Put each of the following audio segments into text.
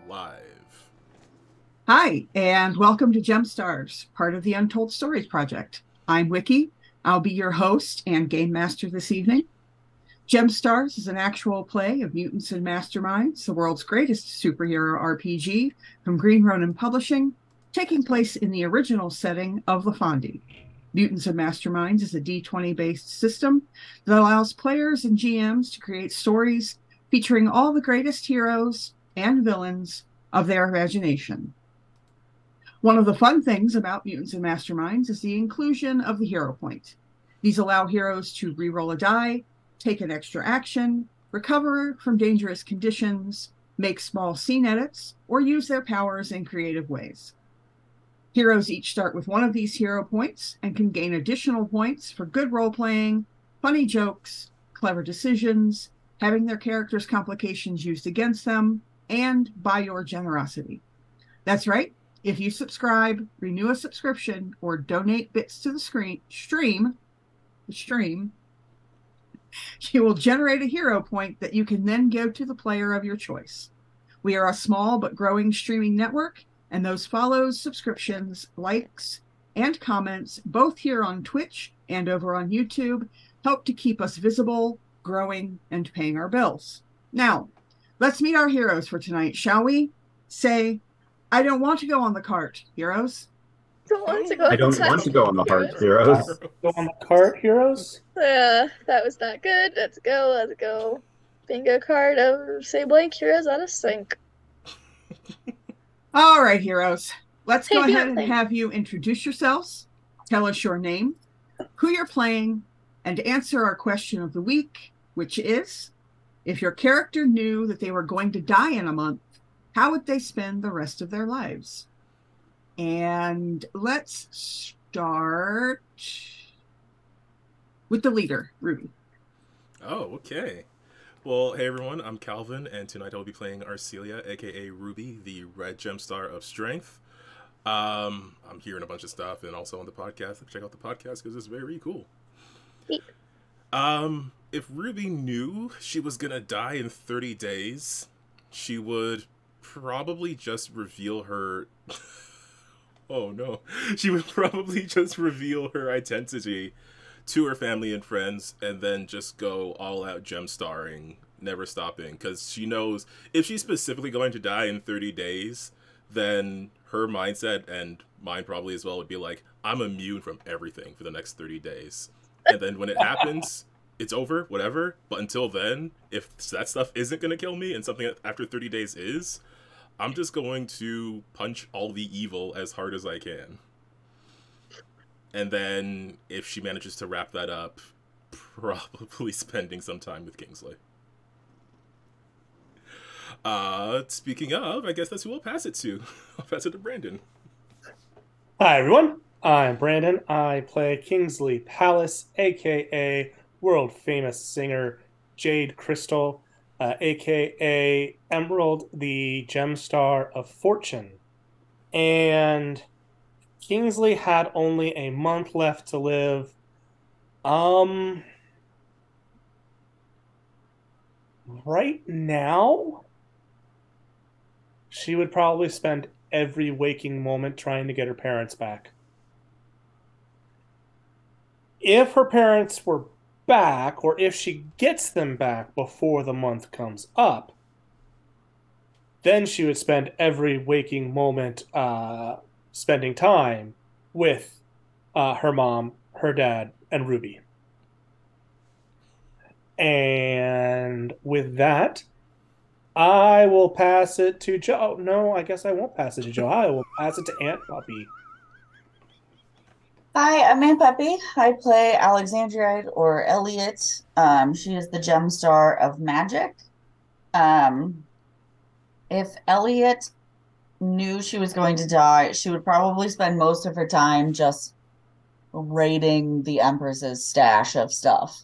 live. Hi, and welcome to GemStars, part of the Untold Stories Project. I'm Wiki. I'll be your host and game master this evening. GemStars is an actual play of Mutants and Masterminds, the world's greatest superhero RPG from Green Ronin Publishing, taking place in the original setting of LaFonde. Mutants and Masterminds is a D20-based system that allows players and GMs to create stories featuring all the greatest heroes and villains of their imagination. One of the fun things about Mutants and Masterminds is the inclusion of the hero point. These allow heroes to reroll a die, take an extra action, recover from dangerous conditions, make small scene edits, or use their powers in creative ways. Heroes each start with one of these hero points and can gain additional points for good role playing, funny jokes, clever decisions, having their characters' complications used against them, and by your generosity. That's right. If you subscribe, renew a subscription, or donate bits to the stream, you will generate a hero point that you can then give to the player of your choice. We are a small but growing streaming network, and those follows, subscriptions, likes, and comments, both here on Twitch and over on YouTube, help to keep us visible, growing, and paying our bills. Now, let's meet our heroes for tonight, shall we? Say, I don't want to go on the cart, heroes. Don't want to go I on don't want to go on the heroes. heart, heroes. Go on the cart, heroes. That was not good. Let's go. Bingo card of say blank heroes out of sync. All right, heroes. Let's go Hey, ahead and thanks. have you introduce yourselves, tell us your name, who you're playing, and answer our question of the week, which is, if your character knew that they were going to die in a month, how would they spend the rest of their lives? And let's start with the leader, Ruby. Oh, okay. Well, hey everyone, I'm Calvin, and tonight I'll be playing Arcelia, aka Ruby, the red gemstar of strength. I'm hearing a bunch of stuff, and also on the podcast. Check out the podcast because it's very cool. Neat. If Ruby knew she was gonna die in 30 days, she would probably just reveal her. Oh no. She would probably just reveal her identity to her family and friends and then just go all out gem starring, never stopping. Because she knows if she's specifically going to die in 30 days, then her mindset and mine probably as well would be like, I'm immune from everything for the next 30 days. And then when it happens, it's over, whatever. But until then, if that stuff isn't going to kill me and something after 30 days is, I'm just going to punch all the evil as hard as I can. And then, if she manages to wrap that up, probably spending some time with Kingsley. Speaking of, I guess that's who I'll pass it to. I'll pass it to Brandon. Hi, everyone. I'm Brandon. I play Kingsley Palace, aka world famous singer Jade Crystal, aka Emerald, the Gemstar of Fortune. And Kingsley had only a month left to live. Right now, she would probably spend every waking moment trying to get her parents back. If her parents were back, or if she gets them back before the month comes up, then she would spend every waking moment spending time with her mom, her dad, and Ruby. And with that, I will pass it to Joe. No, I guess I won't pass it to Joe. I will pass it to Aunt Puppy. Hi, I'm Aunt Peppy. I play Alexandrite or Elliot. She is the Gemstar of Magic. If Elliot knew she was going to die, she would probably spend most of her time just raiding the Empress's stash of stuff.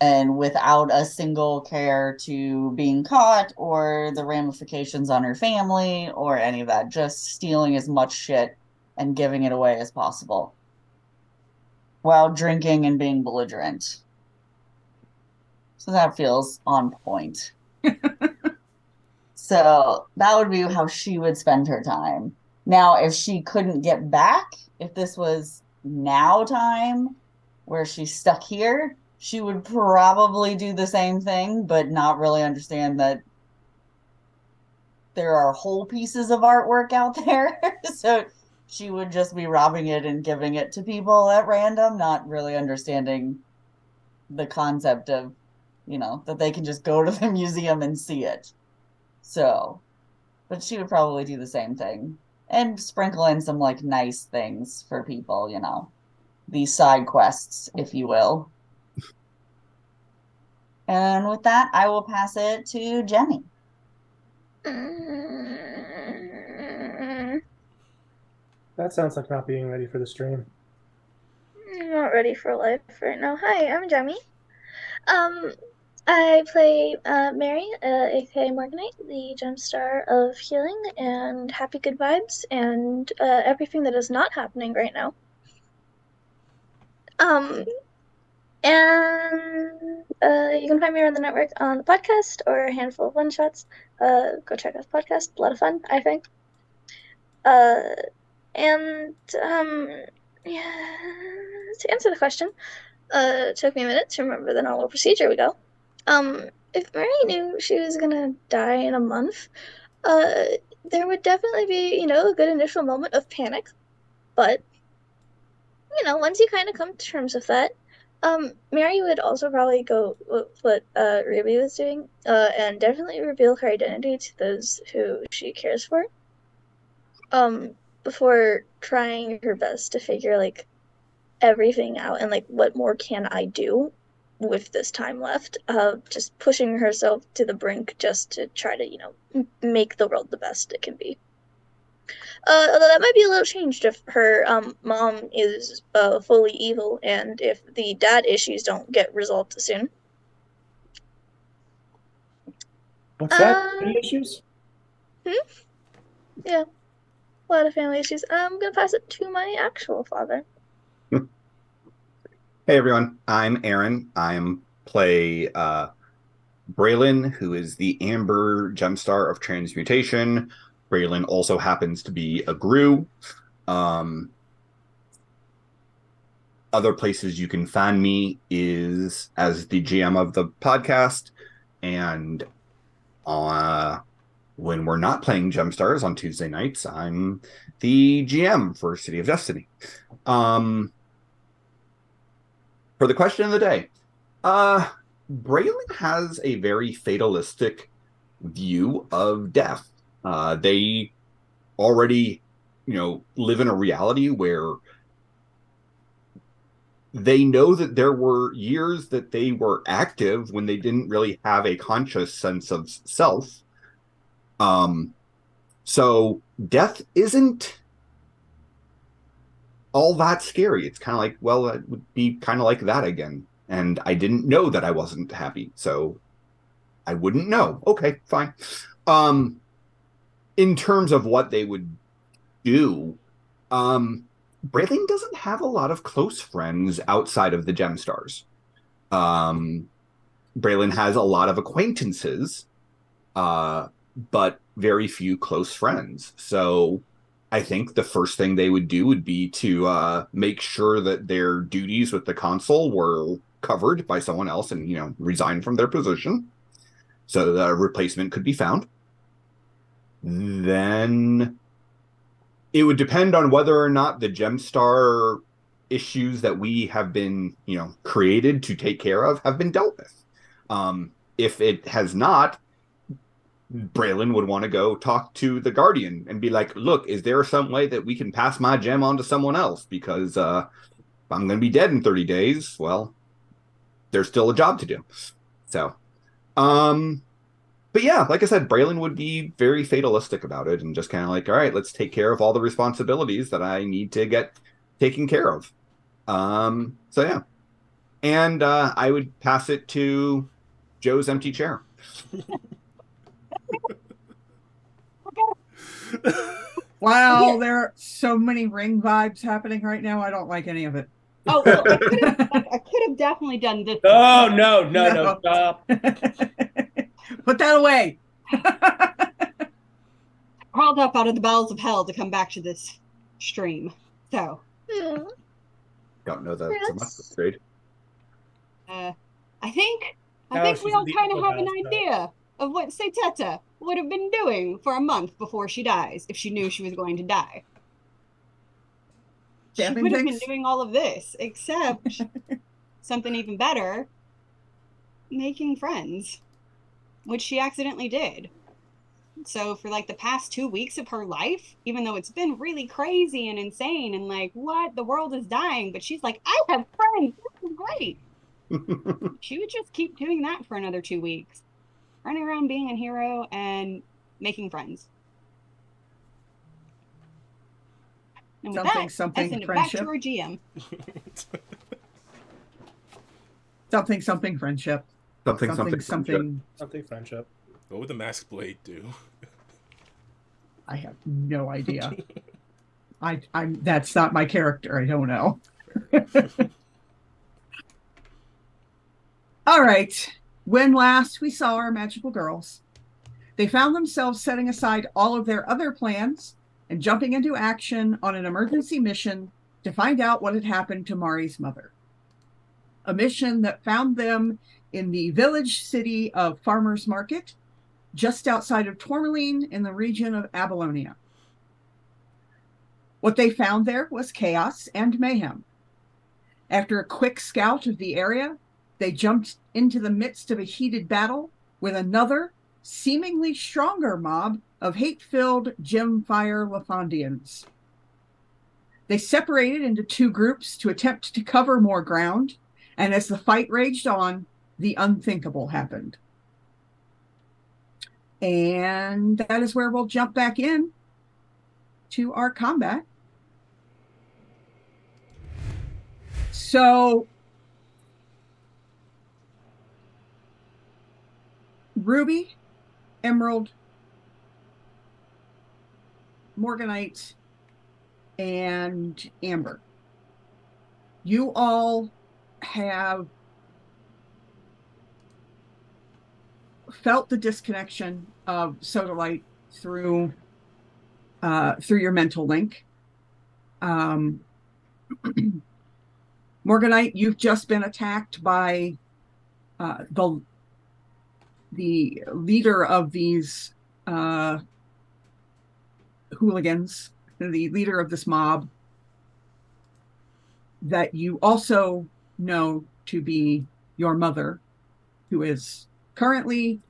And without a single care to being caught or the ramifications on her family or any of that, just stealing as much shit and giving it away as possible while drinking and being belligerent. So that feels on point. So that would be how she would spend her time. Now, if she couldn't get back, if this was now time where she's stuck here, she would probably do the same thing, but not really understand that there are whole pieces of artwork out there. So she would just be robbing it and giving it to people at random, not really understanding the concept of, that they can just go to the museum and see it. So, but she would probably do the same thing and sprinkle in some like nice things for people, these side quests, if you will. And with that, I will pass it to Jenny. That sounds like not being ready for the stream. I'm not ready for life right now. Hi, I'm Jemmy. I play Mary, aka Morganite, the Gemstar of healing and happy good vibes and everything that is not happening right now. And you can find me around the network on the podcast or a handful of one-shots. Go check out the podcast. A lot of fun, I think. Yeah, to answer the question, it took me a minute to remember the normal procedure we go. If Mary knew she was gonna die in a month, there would definitely be, a good initial moment of panic. But, once you kind of come to terms with that, Mary would also probably go with what Ruby was doing, and definitely reveal her identity to those who she cares for. Before trying her best to figure, everything out and, what more can I do with this time left, just pushing herself to the brink just to try to, make the world the best it can be. Although that might be a little changed if her mom is fully evil and if the dad issues don't get resolved soon. What's that? Any issues? Yeah, a lot of family issues. I'm gonna pass it to my actual father. Hey everyone, I'm Aaron. Play Braylon, who is the Amber Gemstar of Transmutation. Braylon also happens to be a Gru. Other places you can find me is as the GM of the podcast, and when we're not playing Gemstars on Tuesday nights, I'm the GM for City of Destiny. For the question of the day, Braylon has a very fatalistic view of death. They already, live in a reality where they know that there were years that they were active when they didn't really have a conscious sense of self. So death isn't all that scary. It's kind of like, well, it would be kind of like that again. And I didn't know that I wasn't happy, so I wouldn't know. Okay, fine. In terms of what they would do, Braylon doesn't have a lot of close friends outside of the Gemstars. Braylon has a lot of acquaintances, but very few close friends. So I think the first thing they would do would be to make sure that their duties with the console were covered by someone else and, resign from their position so that a replacement could be found. Then it would depend on whether or not the Gemstar issues that we have been, created to take care of have been dealt with. If it has not, Braylon would want to go talk to the Guardian and be like, look, is there some way that we can pass my gem on to someone else? Because if I'm going to be dead in 30 days, well, there's still a job to do. So, but yeah, like I said, Braylon would be very fatalistic about it and just kind of like, all right, let's take care of all the responsibilities that I need to get taken care of. So yeah. And I would pass it to Joe's empty chair. Wow, there are so many Ring vibes happening right now. I don't like any of it. Oh, well, I could have definitely done this. Oh, no, stop. Put that away. crawled up out of the bowels of hell to come back to this stream. So, Hmm. Don't know that's a much upgrade. I think Now we she's all the kind of have an Eco-Bastard. idea of what Seteta would have been doing for a month before she dies, if she knew she was going to die. She Stabbing would have been things? doing all of this, except something even better, making friends, which she accidentally did. So for like the past 2 weeks of her life, even though it's been really crazy and insane and like, what? The world is dying, but she's like, I have friends. This is great. She would just keep doing that for another 2 weeks, running around being a hero and making friends. And with Something, that, something, I send it friendship. back to our GM. Something friendship. Something Something friendship. What would the mask blade do? I have no idea. I'm that's not my character. I don't know. All right. When last we saw our magical girls, they found themselves setting aside all of their other plans and jumping into action on an emergency mission to find out what had happened to Mari's mother. A mission that found them in the village city of Farmers Market, just outside of Tourmaline in the region of Abylonia. What they found there was chaos and mayhem. After a quick scout of the area, they jumped into the midst of a heated battle with another, seemingly stronger mob of hate-filled Gemfire Lafondians. They separated into two groups to attempt to cover more ground, and as the fight raged on, the unthinkable happened. And that is where we'll jump back in to our combat. So Ruby, Emerald, Morganite, and Amber, you all have felt the disconnection of Sodalite through your mental link. Morganite, you've just been attacked by the leader of these hooligans, the leader of this mob that you also know to be your mother, who is currently,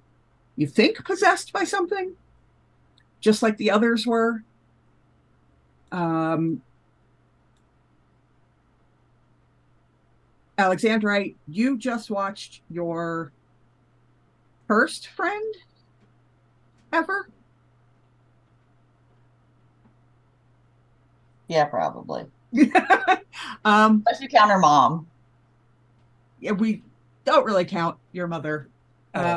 you think, possessed by something, just like the others were. Alexandrite, you just watched your first friend ever? Yeah, probably. Um, Unless you count her mom. yeah, we don't really count your mother.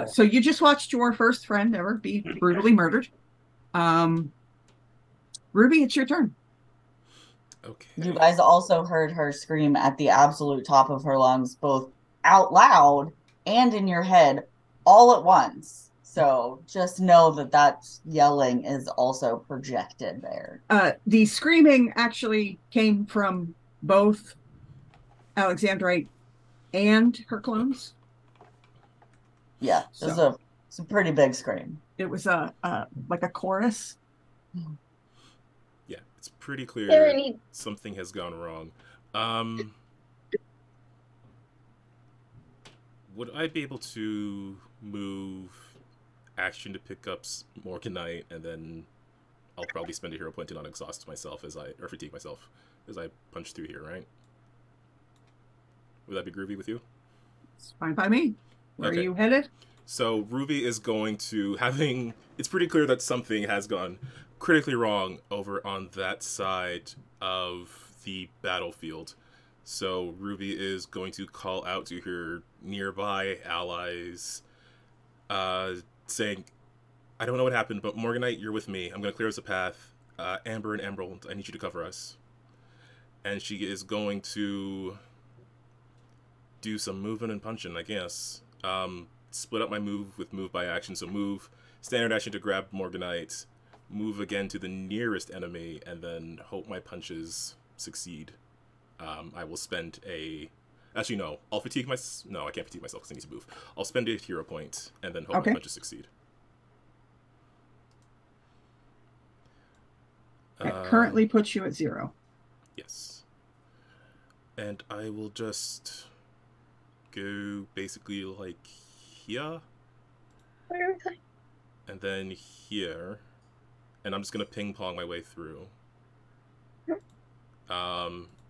So you just watched your first friend ever be brutally murdered. Ruby, it's your turn. Okay. You guys also heard her scream at the absolute top of her lungs, both out loud and in your head, all at once. So just know that that yelling is also projected there. The screaming actually came from both Alexandrite and her clones. Yeah, it's a pretty big scream. It was like a chorus. Yeah, it's pretty clear something has gone wrong. Would I be able to move action to pick up Morganite, and then I'll probably spend a hero point to not exhaust myself or fatigue myself as I punch through here, right? Would that be groovy with you? It's fine by me. Where Okay. are you headed? So Ruby is going to it's pretty clear that something has gone critically wrong over on that side of the battlefield. So Ruby is going to call out to her nearby allies, saying, I don't know what happened, but Morganite, you're with me. I'm going to clear us a path. Amber and Emerald, I need you to cover us. And she is going to do some moving and punching, I guess. Split up my move with move by action. So move, standard action to grab Morganite. move again to the nearest enemy, and then hope my punches succeed. I will spend a... Actually, no. I'll fatigue my... No, I can't fatigue myself because I need to move. I'll spend a hero point, and then hope my punches succeed. That currently puts you at 0. Yes. And I will just go basically like here. Where are we going? And then here. And I'm just going to ping pong my way through.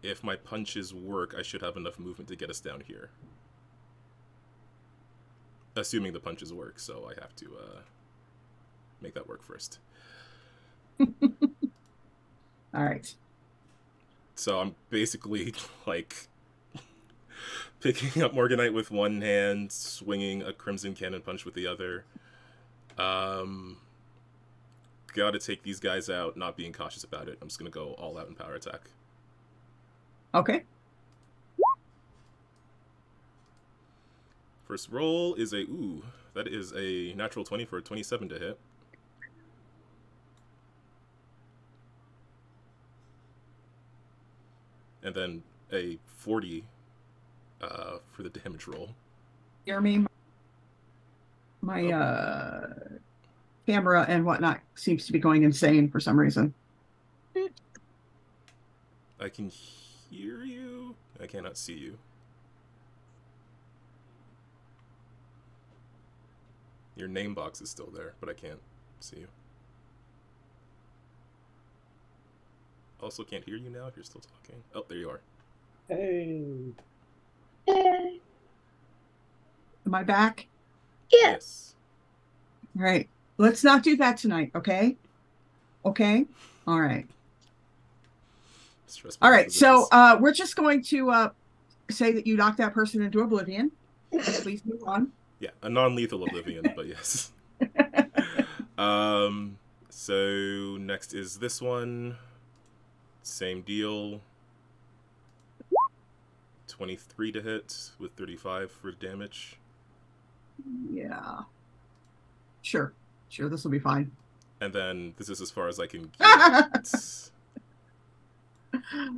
If my punches work, I should have enough movement to get us down here. Assuming the punches work, so I have to make that work first. All right. So I'm basically like picking up Morganite with one hand, swinging a Crimson Cannon Punch with the other. Gotta take these guys out, not being cautious about it. I'm just gonna go all out in power attack. Okay. First roll is a, that is a natural 20 for a 27 to hit. And then a 40 for the damage roll. Hear me? My camera and whatnot seems to be going insane for some reason. I can hear you. I cannot see you. Your name box is still there, but I can't see you. Also can't hear you now if you're still talking. Oh, there you are. Hey. Yay. Am I back? Yeah. Yes. All right. Let's not do that tonight, okay? Okay? All right. All right. So we're just going to say that you knocked that person into oblivion. Please move on. Yeah, a non-lethal oblivion, but yes. So next is this one. Same deal. 23 to hit with 35 for damage. Yeah. Sure. Sure, this will be fine. And then this is as far as I can get.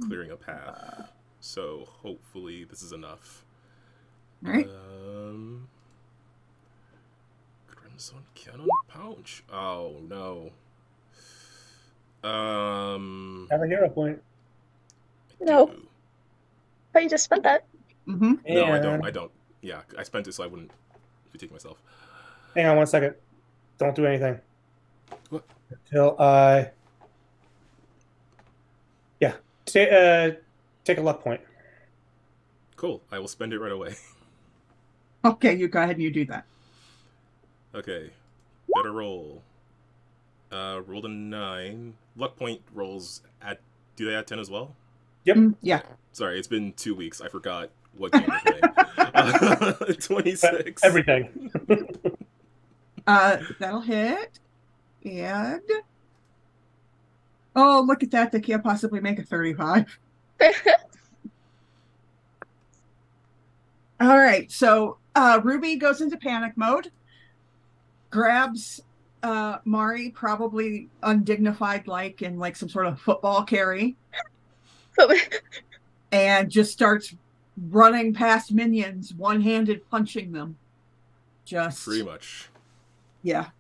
Clearing a path. So hopefully this is enough. All right. Crimson Cannon Punch. Oh no. Have a hero point. No. Oh, you just spent that. Mm-hmm. No, I don't. Yeah, I spent it so I wouldn't fatigue myself. Hang on 1 second. Don't do anything. What? Until I... Yeah. Take a luck point. Cool. I will spend it right away. Okay, you go ahead and you do that. Okay. Better roll. Rolled a 9. Luck point rolls at... Do they add 10 as well? Yep. Yeah. Sorry, it's been 2 weeks. I forgot what game we're playing. 26. Everything. That'll hit. And... Oh, look at that. They can't possibly make a 35. All right. So Ruby goes into panic mode. Grabs Mari, probably undignified, like in like some sort of football carry. And just starts running past minions, one-handed punching them. Just Pretty much. Yeah.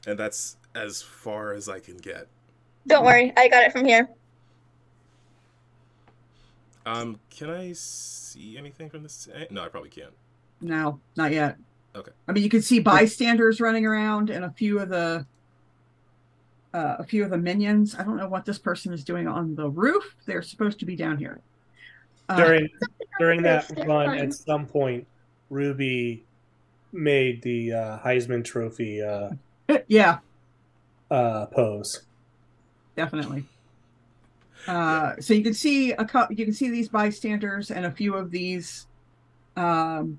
And that's as far as I can get. Don't worry, I got it from here. Can I see anything from this? No, I probably can't. No, not yet. Okay. I mean, you can see bystanders running around and a few of the minions. I don't know what this person is doing on the roof. They're supposed to be down here. During that run, at some point, Ruby made the Heisman Trophy yeah, pose. definitely. So you can see these bystanders and a few of these Gemfire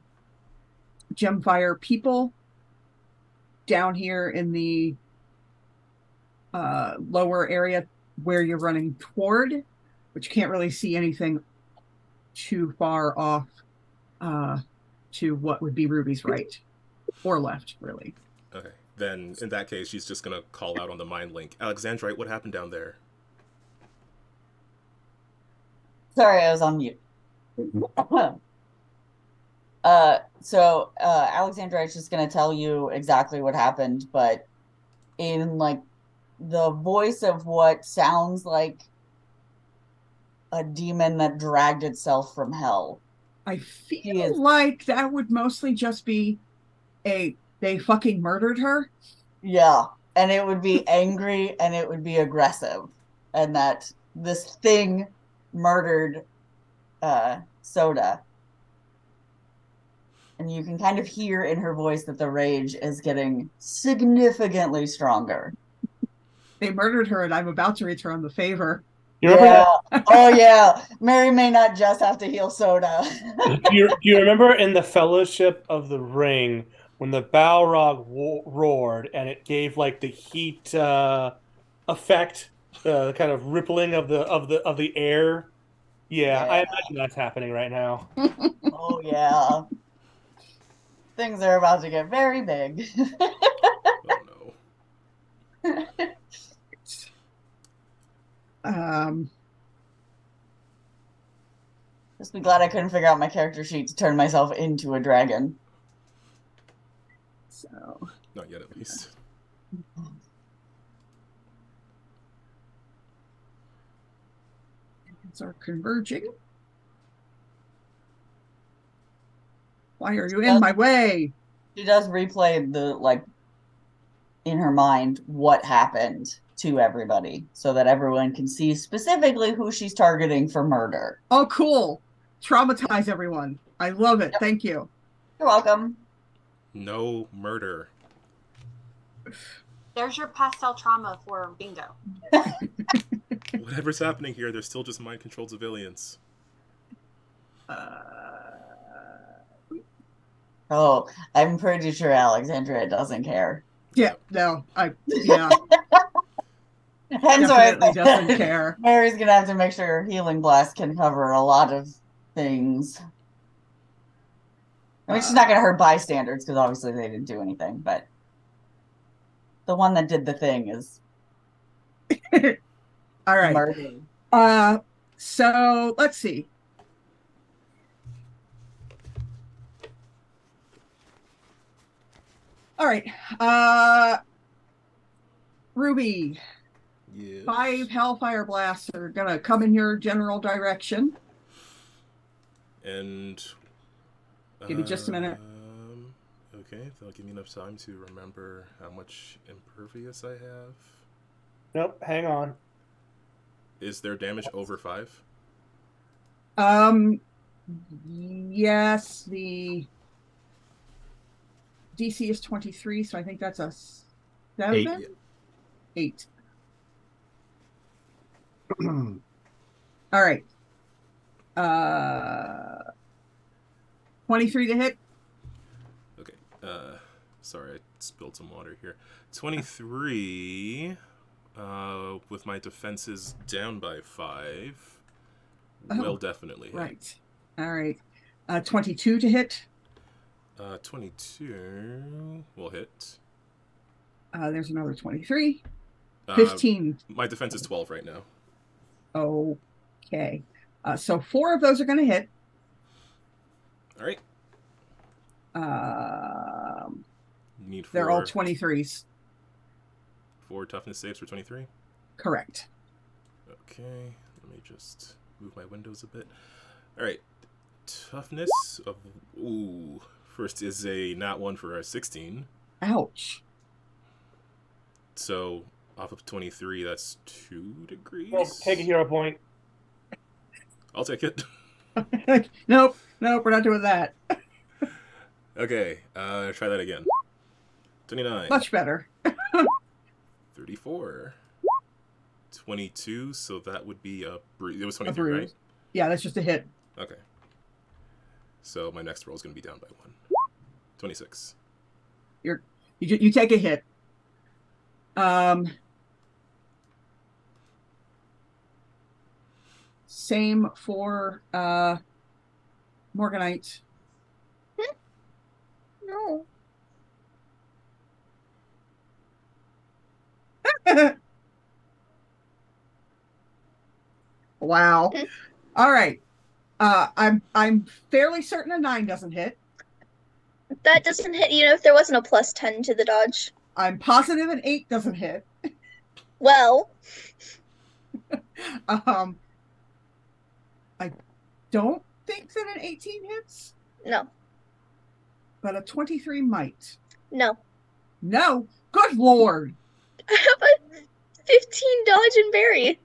people down here in the lower area where you're running toward, but you can't really see anything too far off to what would be Ruby's right or left, really. Okay. then in that case, she's just going to call out on the mind link. Alexandrite, what happened down there? Sorry, I was on mute. Alexandrite's just gonna tell you exactly what happened, but in like the voice of what sounds like a demon that dragged itself from hell. I feel like that would mostly just be they fucking murdered her. Yeah, and it would be angry and it would be aggressive, and that this thing murdered Soda. And you can kind of hear in her voice that the rage is getting significantly stronger. They murdered her, and I'm about to return the favor. You remember that? Oh, yeah. Mary may not just have to heal Soda. Do you remember in the Fellowship of the Ring when the Balrog roared and it gave like the heat effect, the kind of rippling of the air? Yeah, I imagine that's happening right now. Oh, yeah. Things are about to get very big. Oh, no. Just be glad I couldn't figure out my character sheet to turn myself into a dragon. So. Not yet, at least. Are converging. Why are you in my way? She does replay the, like, in her mind what happened to everybody so that everyone can see specifically who she's targeting for murder. Oh, cool. Traumatize everyone. I love it. Yep. Thank you. You're welcome. No murder. There's your pastel trauma for bingo. Whatever's happening here, they're still just mind-controlled civilians. Oh, I'm pretty sure Alexandria doesn't care. Yeah, no, yeah. Hence why doesn't care. Mary's gonna have to make sure her healing blast can cover a lot of things. I mean, she's not gonna hurt bystanders because obviously they didn't do anything, but the one that did the thing is all right. Murder. So let's see. All right. Ruby. Yes. 5 Hellfire Blasts are gonna come in your general direction. And give me just a minute. Okay, that'll give me enough time to remember how much impervious I have. Nope, hang on. Is their damage over 5? Yes, the DC is 23, so I think that's a 7? 8. All right. 23 to hit. Okay. Sorry, I spilled some water here. 23. With my defenses down by 5, will definitely hit. Right. All right. 22 to hit. 22 will hit. There's another 23. 15. My defense is 12 right now. Okay. So 4 of those are going to hit. All right. You need 4. They're all 23s. 4 toughness saves for 23? Correct. Okay. Let me just move my windows a bit. All right. Toughness of... Ooh. First is a nat 1 for a 16. Ouch. So, off of 23, that's 2 degrees? Well, take a hero point. I'll take it. Nope, we're not doing that. Okay, try that again. 29. Much better. 34. 22, so that would be a bruise. It was 23, right? Yeah, that's just a hit. Okay. So my next roll is going to be down by 1. 26. You take a hit. Same for Morganite. No. Wow. All right. I'm fairly certain a 9 doesn't hit. That doesn't hit, if there wasn't a plus 10 to the dodge. I'm positive an 8 doesn't hit. Well, I don't think that an 18 hits, no. but a 23 might. No. No. Good Lord. I have a 15 dodge and berry.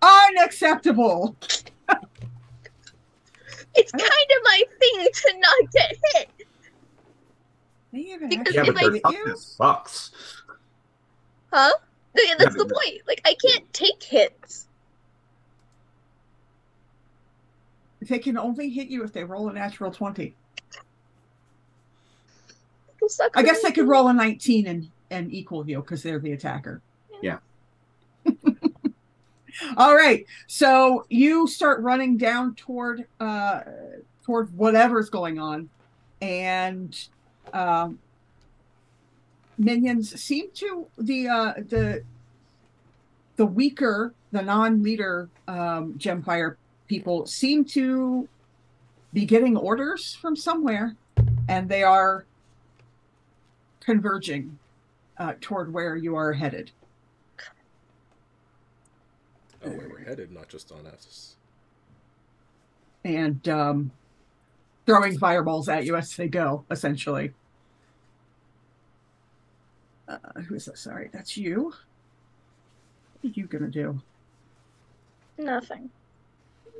Unacceptable. It's kind of my thing to not get hit. Because Yeah, if but their toughness sucks. Huh? Yeah, that's the point. Like, I can't take hits. They can only hit you if they roll a natural 20. I guess they could roll a 19 and equal you because they're the attacker. Yeah. All right. So you start running down toward whatever's going on, and minions seem to the weaker, the non-leader Gemfire people seem to be getting orders from somewhere, and they are converging toward where you are headed. Oh, where we're headed, not just on us. And throwing fireballs at you as they go, essentially. Who is this? Sorry, that's you. What are you going to do? Nothing. I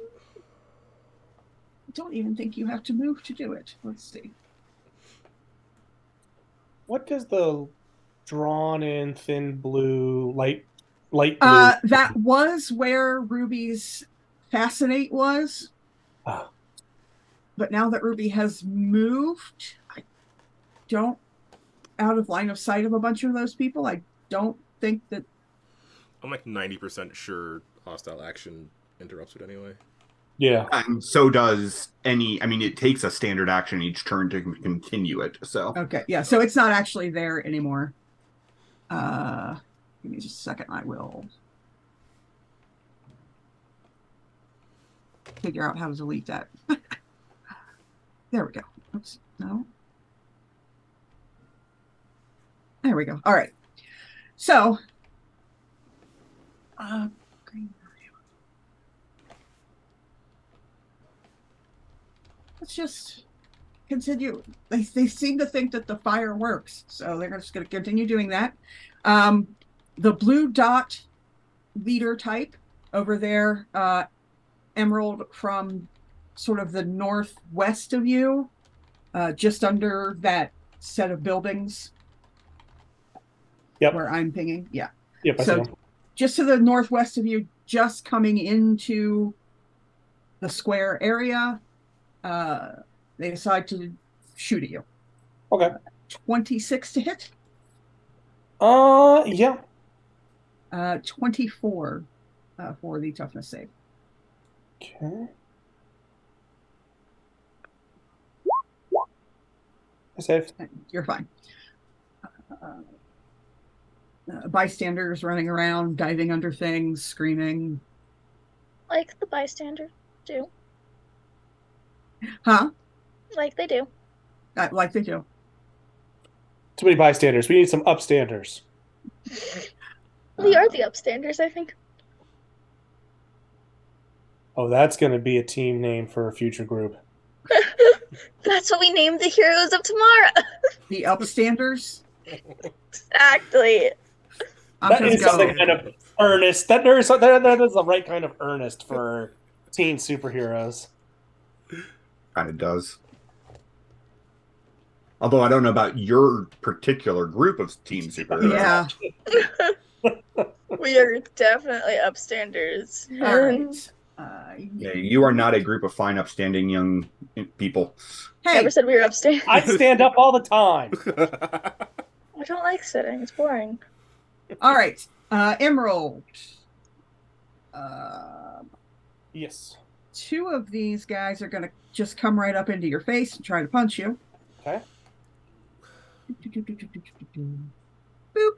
don't even think you have to move to do it. Let's see. What does the drawn-in thin blue, light blue? That was where Ruby's Fascinate was. Oh. But now that Ruby has moved, I don't, out of line of sight of a bunch of those people, I don't think that... I'm like 90% sure hostile action interrupts it anyway. Yeah. And so does it takes a standard action each turn to continue it, so. Okay, yeah, so it's not actually there anymore. Give me just a second, I will figure out how to delete that. There we go. Oops, no. There we go. All right. So, let's just continue. They seem to think that the fire works, so they're just going to continue doing that. The blue dot leader type over there, Emerald, from sort of the northwest of you, just under that set of buildings. Yep. Where I'm pinging. Yeah. Yep. So just to the northwest of you, just coming into the square area, they decide to shoot at you. Okay. 26 to hit. Yeah. 24 for the toughness save. Okay. I saved. You're fine. Bystanders running around, diving under things, screaming. Like the bystanders do. Huh? Like they do. Like they do. Too many bystanders. We need some upstanders. We are the upstanders, I think. Oh, that's going to be a team name for a future group. That's what we named the heroes of tomorrow. The upstanders? Exactly. That is something kind of earnest. That is the right kind of earnest for teen superheroes. Kind of does. Although I don't know about your particular group of teen superheroes. Yeah. We are definitely upstanders. All right. Yeah, you are not a group of fine, upstanding young people. Hey. Never said we were upstanders. I stand up all the time. I don't like sitting. It's boring. All right. Emerald. Yes. 2 of these guys are going to just come right up into your face and try to punch you. Okay. Boop.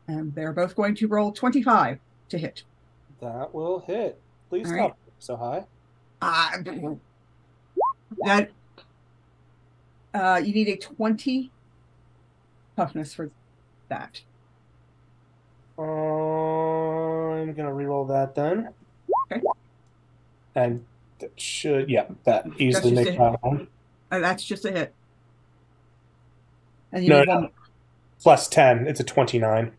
And they're both going to roll 25 to hit. That will hit. Please All stop so high. That you need a 20 toughness for that. I'm gonna reroll that then. Okay. And that should, that easily just makes a that one. That's just a hit. And you No, need one. Plus 10. It's a 29.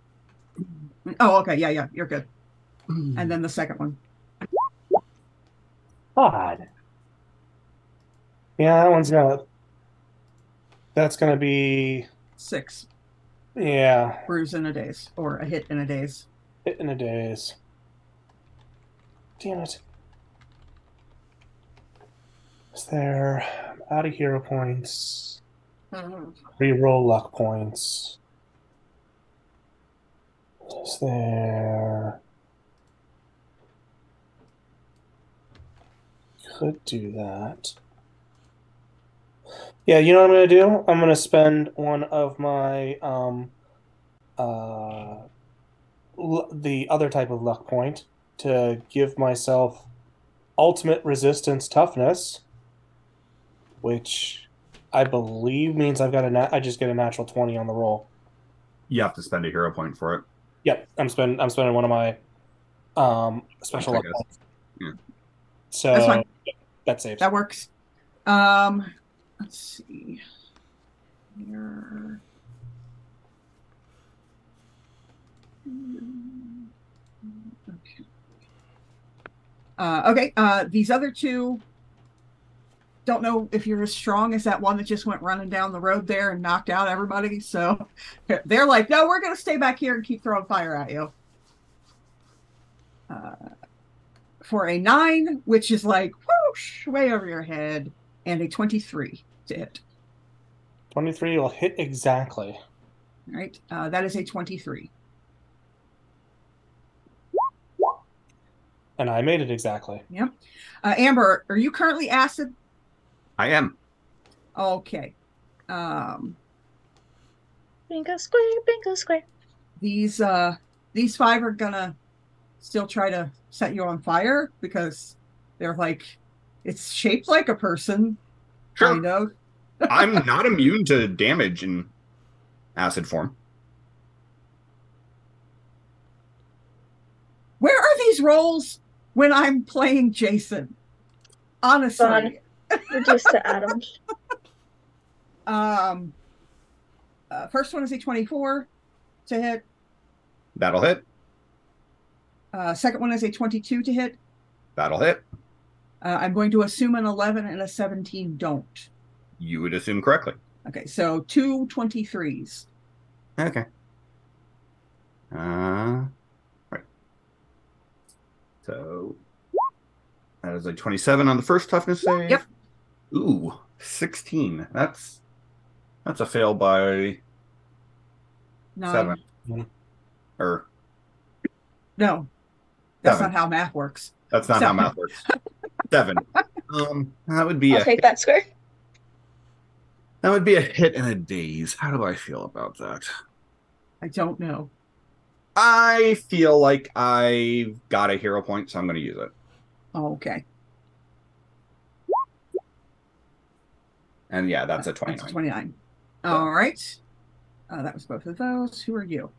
Oh, okay. Yeah, you're good. And then the second one. Odd. Yeah, that's gonna be 6. Yeah. Bruise in a daze, or a hit in a daze. Hit in a daze. Damn it. Is there... I'm out of hero points. Reroll luck points. Is there... Could do that. Yeah, you know what I'm going to do? I'm going to spend one of my... the other type of luck point to give myself ultimate resistance toughness, which I believe means I've got I just get a natural 20 on the roll. You have to spend a hero point for it. Yep, I'm spending one of my special luck points. Yeah. So that's fine. That saves. That works. Let's see. Here. Okay. These other two, don't know if you're as strong as that one that just went running down the road there and knocked out everybody. So they're like, no, we're going to stay back here and keep throwing fire at you. For a 9, which is like whoosh, way over your head, and a 23 to hit. 23 will hit exactly. All right. That is a 23. And I made it exactly. Yep. Amber, are you currently acid? I am. Okay. Bingo square, bingo square. These 5 are gonna still try to set you on fire because they're like, it's shaped like a person. Sure. Kind of. I'm not immune to damage in acid form. Where are these rolls when I'm playing Jason? Honestly. Fun. Reduced to atoms. First one is a 24 to hit. That'll hit. Second one is a 22 to hit. That'll hit. I'm going to assume an 11 and a 17 don't. You would assume correctly. Okay, so 2 23s. Okay. Right. So that is a 27 on the first toughness save. Yep. Ooh, 16. That's a fail by 9. 7. Or no, that's 7. not how math works. That's not how math works. 7. That would be I'll take that square. That would be a hit and a daze. How do I feel about that? I don't know. I feel like I've got a hero point, so I'm going to use it. Oh, okay. And yeah, that's a 29. That's a 29. All right. That was both of those. Who are you?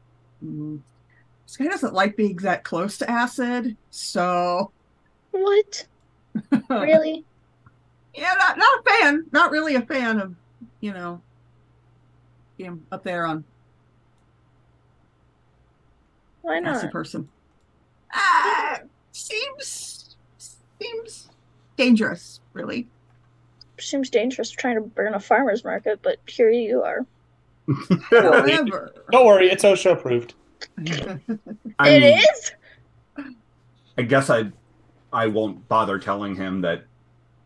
This guy doesn't like being that close to acid, so... What? Really? Yeah, not a fan. Not really a fan of, being up there on... Why not? Acid person. Seems dangerous, really. Seems dangerous trying to burn a farmer's market, but here you are. However, don't worry, it's OSHA approved. It is? I guess I won't bother telling him that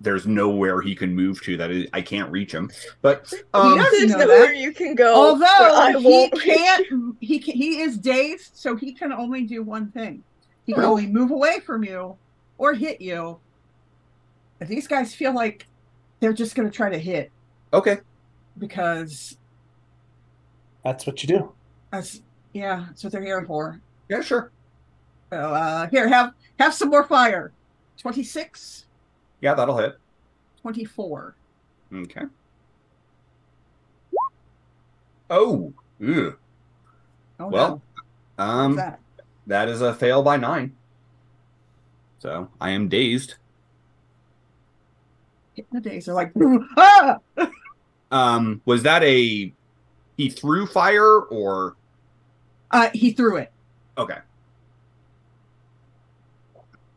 there's nowhere he can move to, that I can't reach him. But he doesn't know nowhere that. you can go. Although he can't, he is dazed, so he can only do one thing. He can only move away from you or hit you. If these guys feel like they're just going to try to hit. Okay. Because that's what you do. Yeah, that's what they're here for. Yeah, sure. So here, have some more fire. 26, Yeah, that'll hit. 24. Okay. Oh, ew. Oh Well, no. What's that? that is a fail by 9. So I am dazed. Hitting the days. They're like, ah! Was that he threw fire or? He threw it. Okay.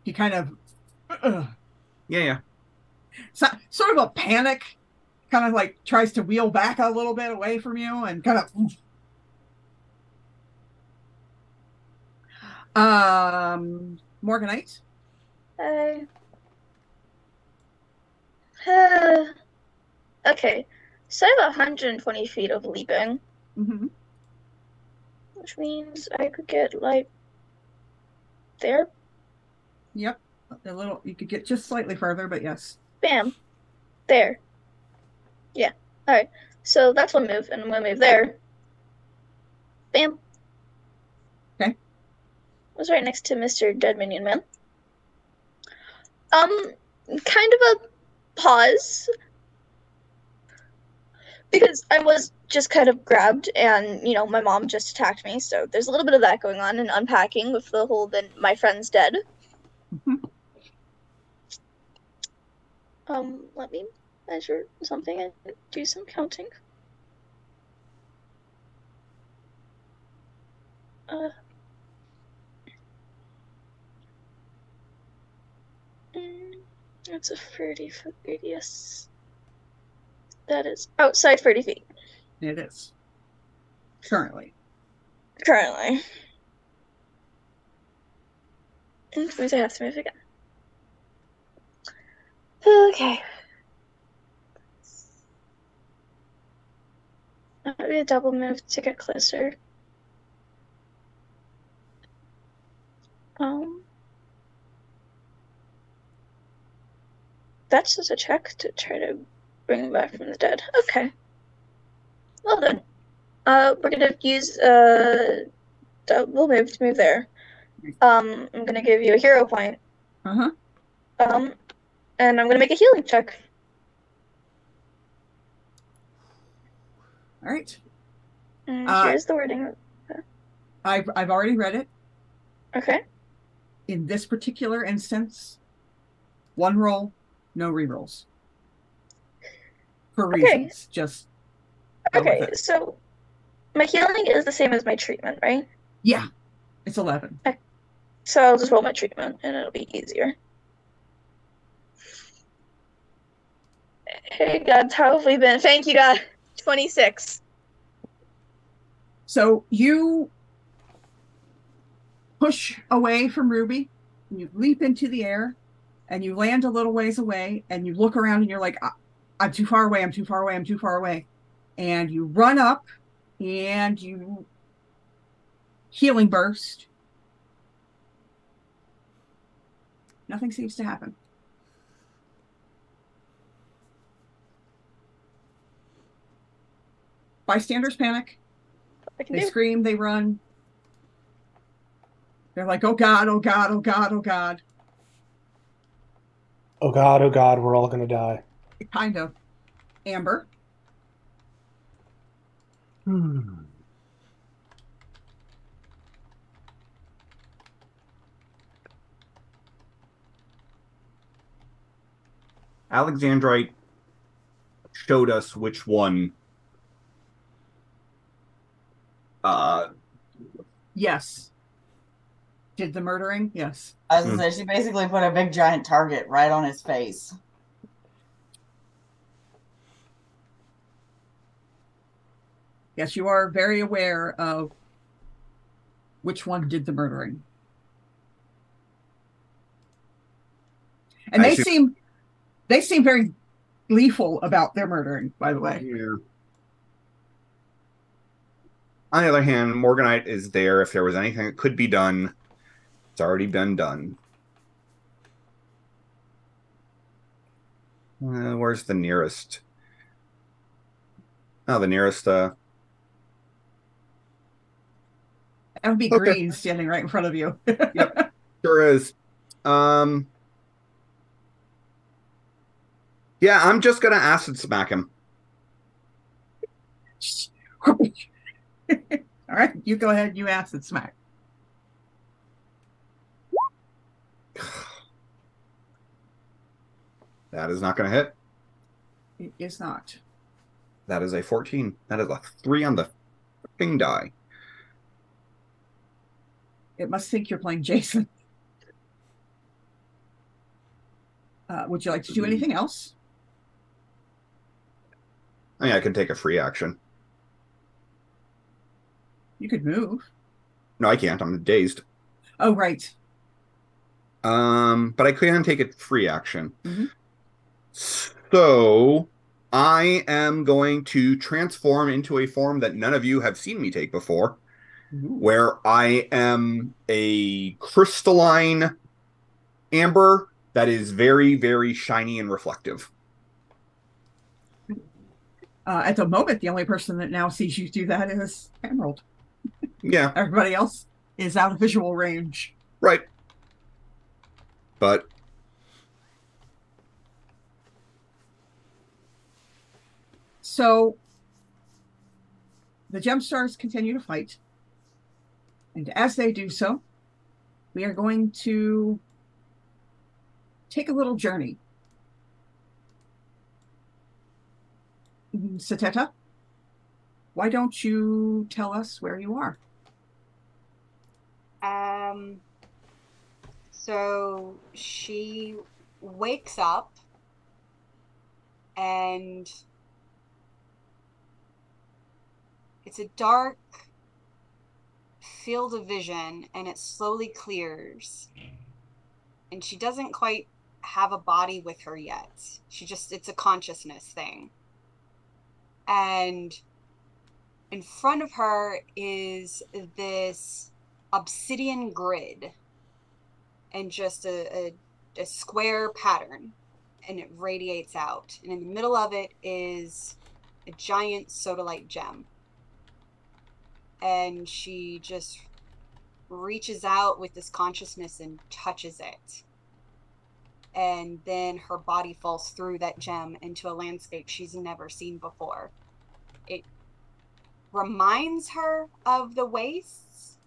He kind of Yeah. sort of a panic, kind of like tries to wheel back a little bit away from you and kind of Morganite. Hey. Okay, so I have 120 feet of leaping, which means I could get like there. Yep, a little. You could get just slightly further, but yes. Bam, there. Yeah. All right. So that's one move, and I'm gonna move there. Bam. Okay. Was right next to Mr. Dead Minion Man. Kind of a pause. Because I was just kind of grabbed and, you know, my mom just attacked me. So there's a little bit of that going on and unpacking with the whole then my friend's dead. Let me measure something and do some counting. That's a 30-foot radius. That is outside 30 feet. It is. Currently. And which means I have to move again. Okay. Maybe a double move to get closer. That's just a check to try to bring him back from the dead. Okay. Well then. We're gonna use double move to move there. I'm gonna give you a hero point. And I'm gonna make a healing check. All right. Here's the wording. I've already read it. Okay. In this particular instance, one roll, no rerolls. For reasons. Just okay, so my healing is the same as my treatment, right? Yeah. It's 11. Okay. So I'll just roll my treatment and it'll be easier. Hey God, how have we been? Thank you, God. 26. So you push away from Ruby, and you leap into the air, and you land a little ways away, and you look around and you're like, I'm too far away, I'm too far away, I'm too far away. And you run up and you healing burst. Nothing seems to happen. Bystanders panic. They scream, they run. They're like, oh God, oh God, oh God, oh God. Oh God, we're all gonna die. Kind of. Amber. Alexandrite showed us which one. Yes. Did the murdering? Yes. I was gonna say, she basically put a big giant target right on his face. Yes, you are very aware of which one did the murdering. And they seem very gleeful about their murdering, by the way. Yeah. On the other hand, Morganite is there. If there was anything that could be done, it's already been done. Where's the nearest? Oh, the nearest. That would be Okay. green standing right in front of you. Yep. Sure is. Yeah, I'm just gonna acid smack him. All right, you go ahead. You acid smack. That is not gonna hit. It is not. That is a 14. That is a 3 on the freaking die. It must think you're playing Jason. Would you like to do anything else? I mean, I can take a free action. You could move. No, I can't. I'm dazed. Oh, right. But I can take a free action. Mm-hmm. So I am going to transform into a form that none of you have seen me take before, where I am a crystalline amber that is very, very shiny and reflective. At the moment, the only person that now sees you do that is Emerald. Yeah. Everybody else is out of visual range. Right. But so the GemStars continue to fight. And as they do so, we are going to take a little journey. Sateta, why don't you tell us where you are? So she wakes up and it's a dark field of vision and it slowly clears. And she doesn't quite have a body with her yet. It's a consciousness thing. And in front of her is this obsidian grid and just a square pattern, and it radiates out. And in the middle of it is a giant sodalite gem. And she just reaches out with this consciousness and touches it. And then her body falls through that gem into a landscape she's never seen before. It reminds her of the wastes,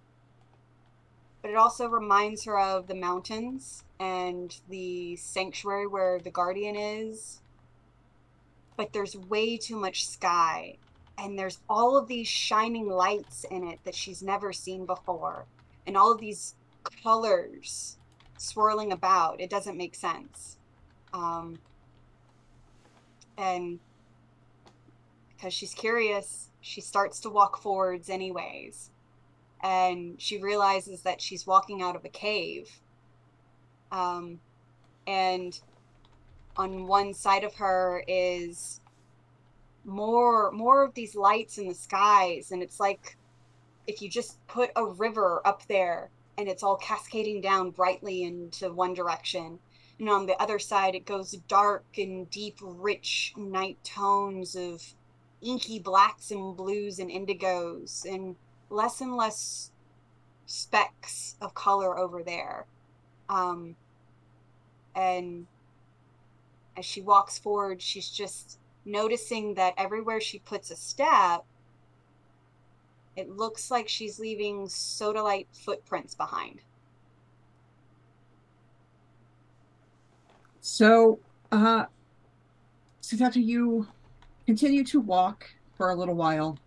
but it also reminds her of the mountains and the sanctuary where the guardian is. But there's way too much sky, and there's all of these shining lights in it that she's never seen before, and all of these colors swirling about. It doesn't make sense. And because she's curious, she starts to walk forwards anyways. And she realizes that she's walking out of a cave. And on one side of her is more of these lights in the skies. And it's like if you just put a river up there and it's all cascading down brightly into one direction. And on the other side, it goes dark and deep, rich night tones of inky blacks and blues and indigos, and less specks of color over there. And as she walks forward, she's just noticing that everywhere she puts a step, it looks like she's leaving sodalite footprints behind. So, Sateta, you continue to walk for a little while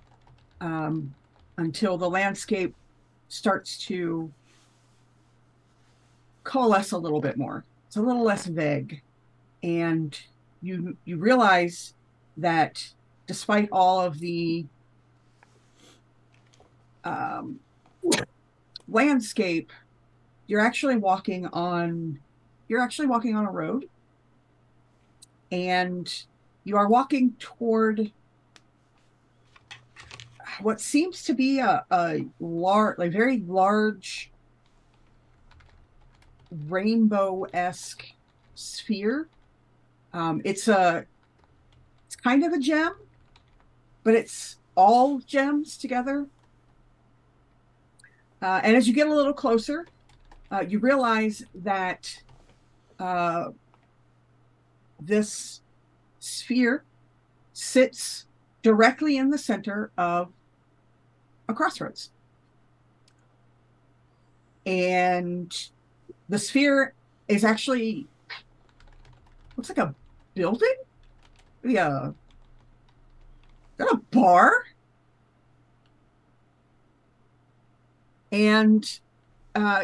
until the landscape starts to coalesce a little bit more. It's a little less vague. And you realize that despite all of the landscape, you're actually walking on a road, and you are walking toward what seems to be a very large rainbow-esque sphere. It's kind of a gem, but it's all gems together. And as you get a little closer, you realize that this sphere sits directly in the center of a crossroads. And the sphere is actually, looks like a building? Yeah. Is that a bar? And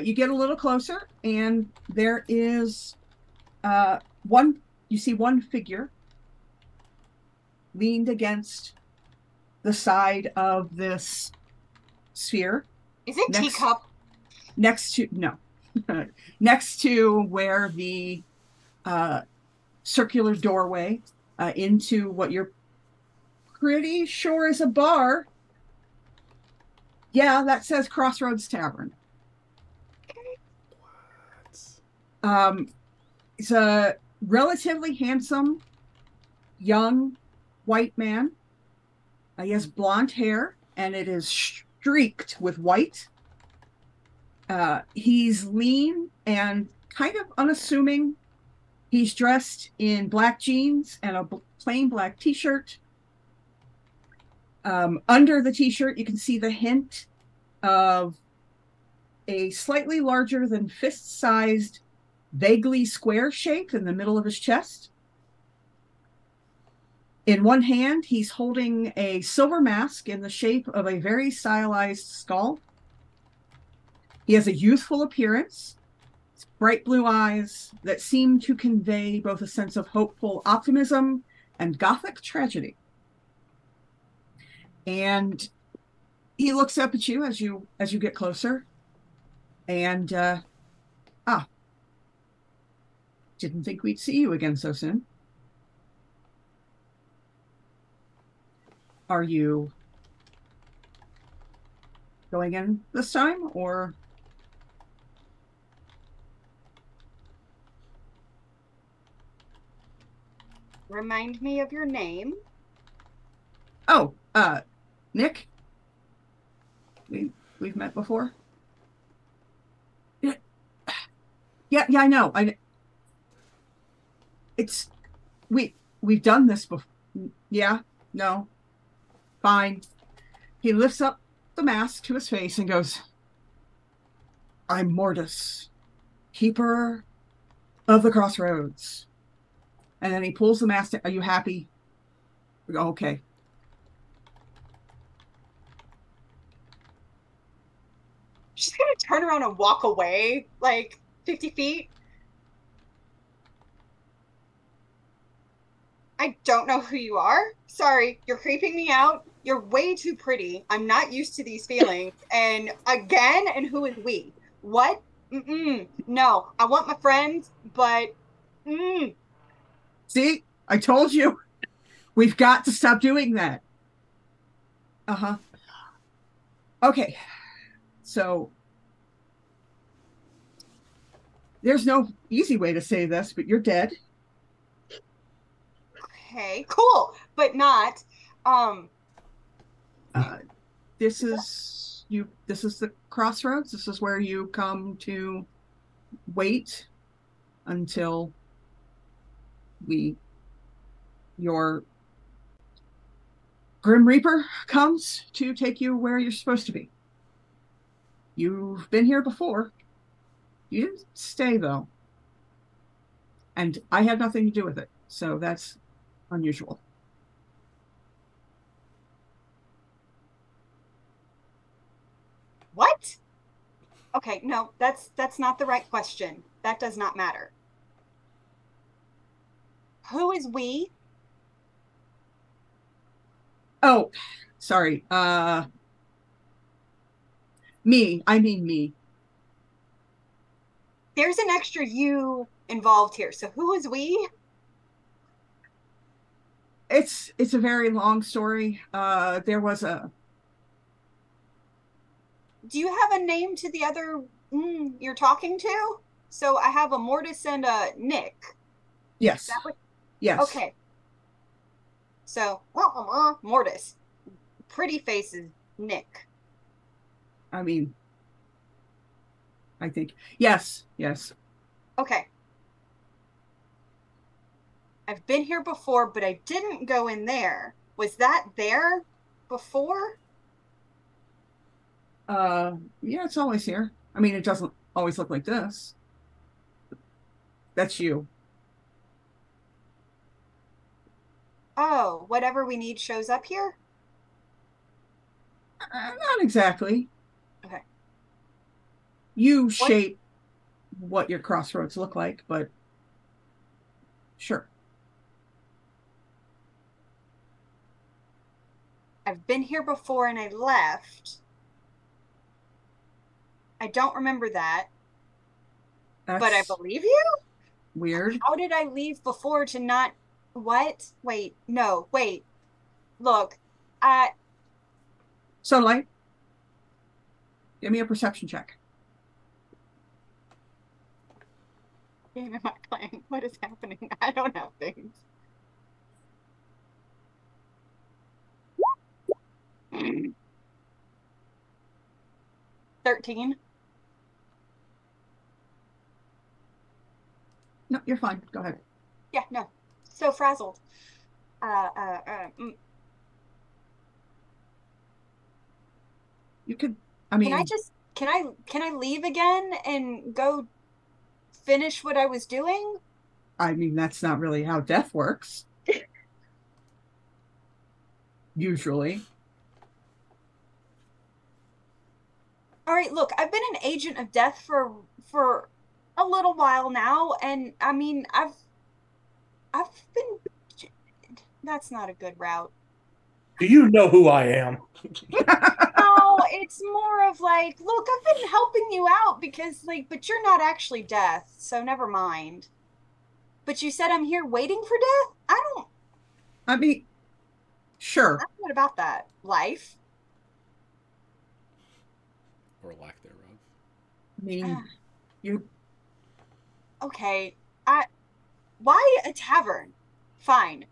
you get a little closer, and there is you see one figure leaned against the side of this sphere. Is it Teacup? Next to, no. Next to where the circular doorway into what you're pretty sure is a bar. Yeah, that says Crossroads Tavern. It's a relatively handsome, young, white man. He has blonde hair, and it is streaked with white. He's lean and kind of unassuming. He's dressed in black jeans and a plain black t-shirt. Under the t-shirt, you can see the hint of a slightly larger than fist-sized, vaguely square shape in the middle of his chest. In one hand, he's holding a silver mask in the shape of a very stylized skull. He has a youthful appearance, bright blue eyes that seem to convey both a sense of hopeful optimism and gothic tragedy. And he looks up at you as you get closer, and didn't think we'd see you again so soon. Are you going in this time, or? Remind me of your name. Oh, Nick. We've met before. Yeah, I know. We've done this before. Yeah, no, fine. He lifts up the mask to his face and goes, "I'm Mortis, keeper of the crossroads." And then he pulls the mask down. Are you happy? We go, okay. She's gonna turn around and walk away like 50 feet. I don't know who you are. Sorry, you're creeping me out. You're way too pretty. I'm not used to these feelings. And again, and who is we? What? No, I want my friends, but See, I told you. We've got to stop doing that. Uh-huh. Okay. So there's no easy way to say this, but you're dead. Okay, cool, but not. This is the crossroads. This is where you come to wait until your Grim Reaper comes to take you where you're supposed to be. You've been here before. You didn't stay, though. And I had nothing to do with it, so that's unusual. What? Okay, no, that's not the right question. That does not matter. Who is we? Oh, sorry. Me. I mean me. There's an extra you involved here. So who is we? It's a very long story. There was a. Do you have a name to the other you're talking to? So I have a Mortis and a Nick. Yes. Yes. Okay. So Mortis. Pretty faces, Nick. I mean, I think. Yes. Okay. I've been here before, but I didn't go in there. Was that there before? Yeah, it's always here. I mean, it doesn't always look like this. That's you. Oh, whatever we need shows up here? Not exactly. Okay. You shape what your crossroads look like, but sure. I've been here before and I left. I don't remember that, but I That's believe you? weird. How did I leave before to not... What? Wait, no, wait. Look, Sodalite, give me a perception check. game am I playing? What is happening? I don't have things. Mm. 13. No, you're fine. Go ahead. Yeah, no. So frazzled. You could, I mean, can I leave again and go finish what I was doing? that's not really how death works. Usually. All right, look, I've been an agent of death for a little while now, and I mean, I've been... That's not a good route. Do you know who I am? No, it's more of like, look, I've been helping you out because, like, but you're not actually death, so never mind. But you said I'm here waiting for death? I mean, sure. What about that? Life? Or lack thereof. I mean, you. Okay. Why a tavern? Fine.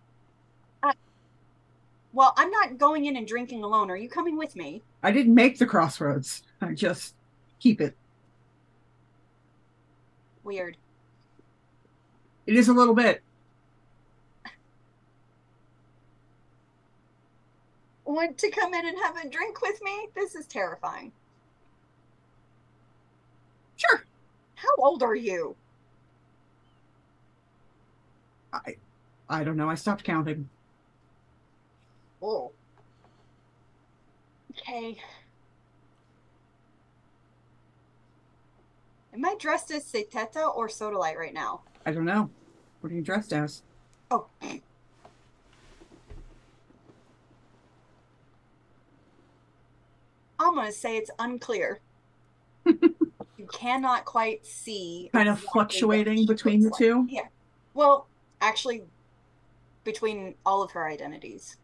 Well, I'm not going in and drinking alone. Are you coming with me? I didn't make the crossroads. I just keep it. Weird. It is a little bit. Want to come in and have a drink with me? This is terrifying. Sure. How old are you? I don't know. I stopped counting. Oh. Okay. Am I dressed as Seteta or Sodalite right now? I don't know. What are you dressed as? Oh. I'm going to say it's unclear. You cannot quite see. Kind of fluctuating between the two? Yeah. Well, actually, between all of her identities.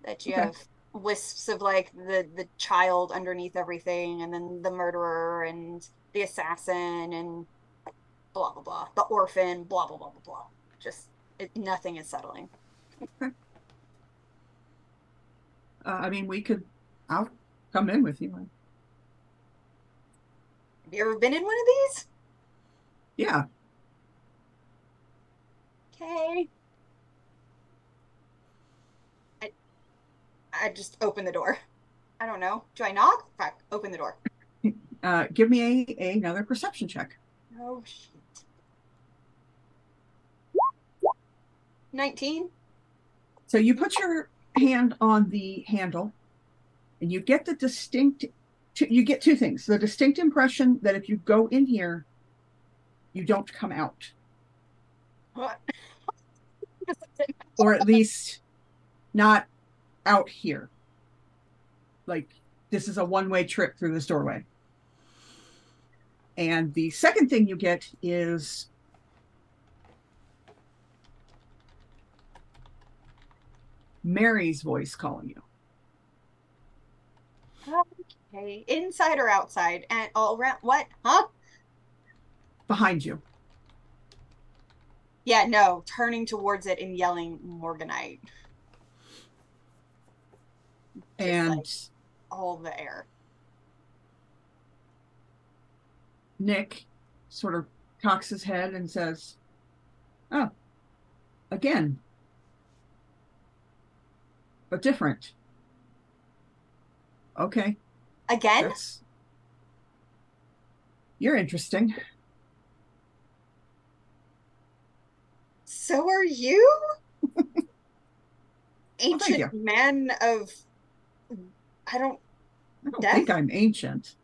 That you have wisps of, like, the child underneath everything, and then the murderer, and the assassin, and blah, blah, blah. The orphan, blah, blah, blah, blah, blah. Just, nothing is settling. Okay. I mean, I'll come in with you. Have you ever been in one of these? Yeah. Okay. I just open the door. I don't know. Do I knock? Fuck, open the door. Give me another perception check. Oh, shit. 19. So you put your hand on the handle, and you get you get two things. The distinct impression that if you go in here, you don't come out. What? Or at least not out here. Like, this is a one-way trip through this doorway. And the second thing you get is Mary's voice calling you. Okay. Inside or outside? And all around? What? Huh? Behind you. Yeah, no. Turning towards it and yelling Morganite. And like, all the air. Nick sort of cocks his head and says, "Oh, again, but different. Okay, Again? you're interesting." So are you? thank you. Ancient man of... I don't Death? think I'm ancient.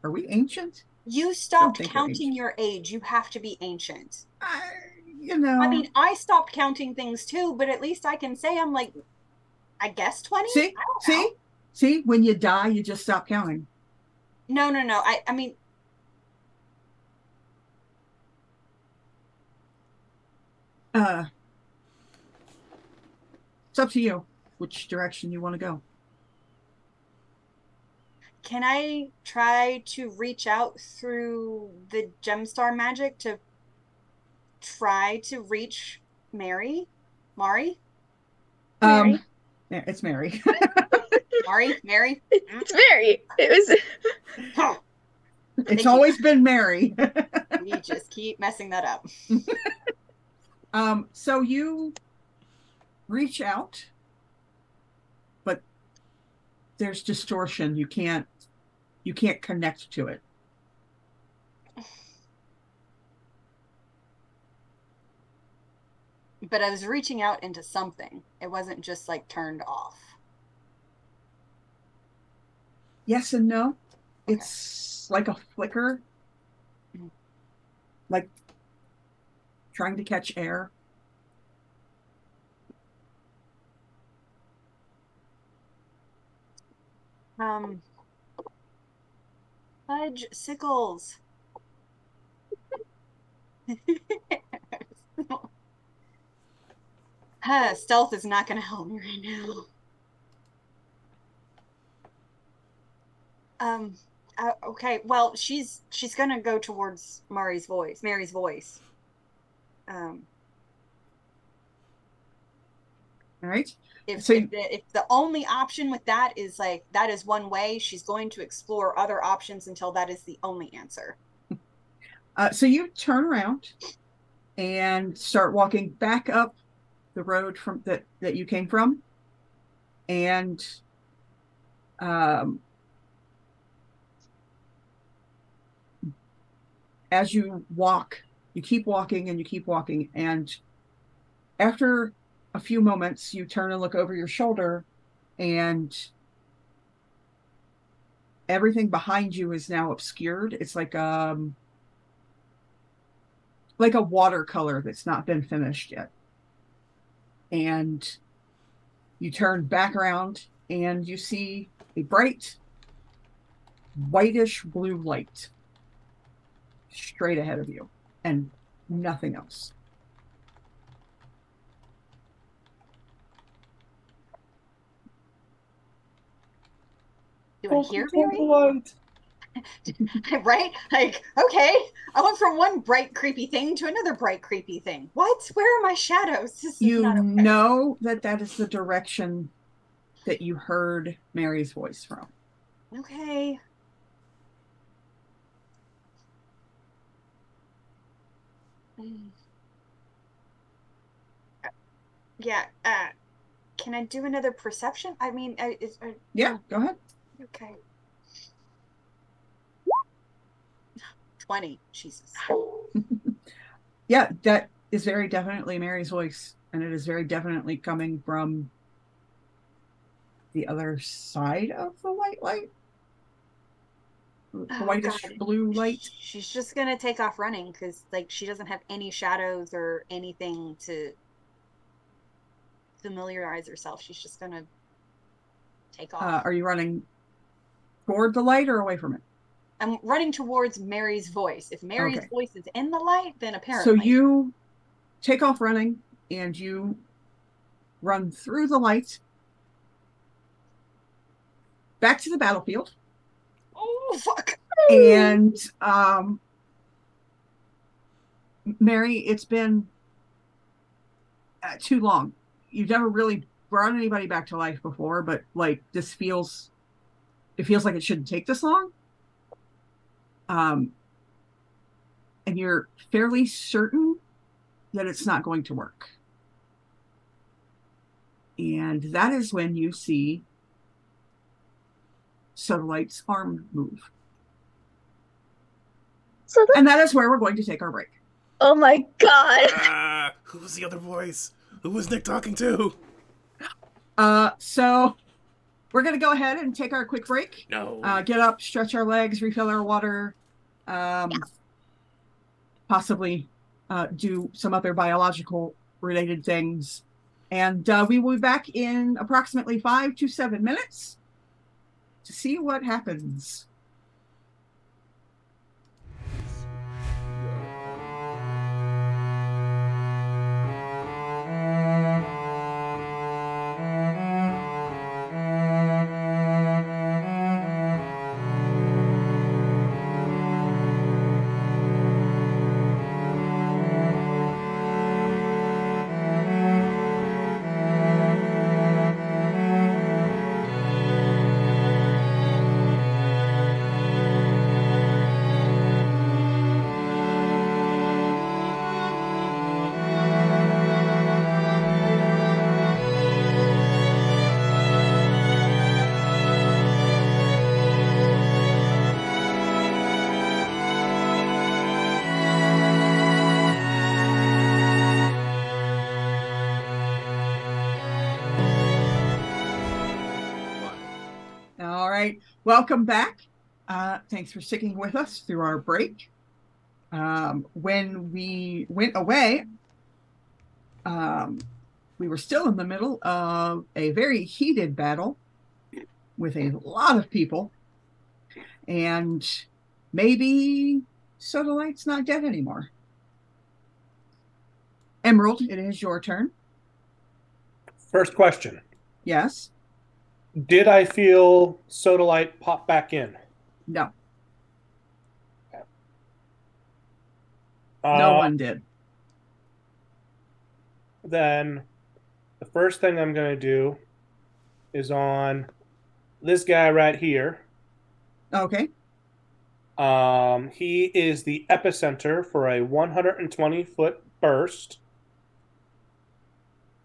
Are we ancient? You stopped think we're counting ancient. your age. You have to be ancient. You know. I mean, I stopped counting things too, but at least I can say I'm like, I guess 20? See, when you die, you just stop counting. No. I mean, it's up to you which direction you want to go. can I try to reach out through the GemStar magic to try to reach Mary? Mari? Mary. Yeah, it's Mary. Mary? It's Mary. It was. Huh. It's always been Mary. We just keep messing that up. So you reach out, but there's distortion. You can't connect to it. But I was reaching out into something. It wasn't just like turned off. Yes and no. Okay. It's like a flicker, like trying to catch air. Fudge sickles. Stealth is not going to help me right now. Okay, well, she's going to go towards Mary's voice. All right. If the only option with that is like, that is one way, she's going to explore other options until that is the only answer. So you turn around and start walking back up the road from that you came from, and as you walk, you keep walking and you keep walking, and after a few moments, you turn and look over your shoulder, and everything behind you is now obscured. It's like a watercolor that's not been finished yet. And you turn back around and you see a bright whitish blue light straight ahead of you and nothing else. Do I hear Mary? Right? Like, okay, I went from one bright, creepy thing to another bright, creepy thing. What? Where are my shadows? You know that is the direction that you heard Mary's voice from. Okay. Yeah, can I do another perception? I mean, yeah, go ahead. Okay. 20. Jesus. Yeah, that is very definitely Mary's voice, and it is very definitely coming from the other side of the white light. The whitish blue light. She's just gonna take off running because, like, she doesn't have any shadows or anything to familiarize herself. She's just gonna take off. Are you running toward the light or away from it? I'm running towards Mary's voice. If Mary's voice is in the light, then apparently. So you take off running and you run through the light back to the battlefield. Oh, fuck. And Mary, it's been too long. You've never really brought anybody back to life before, but like this feels like it shouldn't take this long. and you're fairly certain that it's not going to work. And that is when you see Sodalite's arm move. And that is where we're going to take our break. Oh my god. Who was the other voice? Who was Nick talking to? So we're going to go ahead and take our quick break. No. Get up, stretch our legs, refill our water, possibly do some other biological related things. And we will be back in approximately 5 to 7 minutes to see what happens. All right, welcome back. Thanks for sticking with us through our break. When we went away, we were still in the middle of a very heated battle with a lot of people. And maybe Sodalite's not dead anymore. Emerald, it is your turn. First question. Yes. Did I feel Sodalite pop back in? No. No one did. Then the first thing I'm going to do is on this guy right here. Okay. He is the epicenter for a 120-foot burst.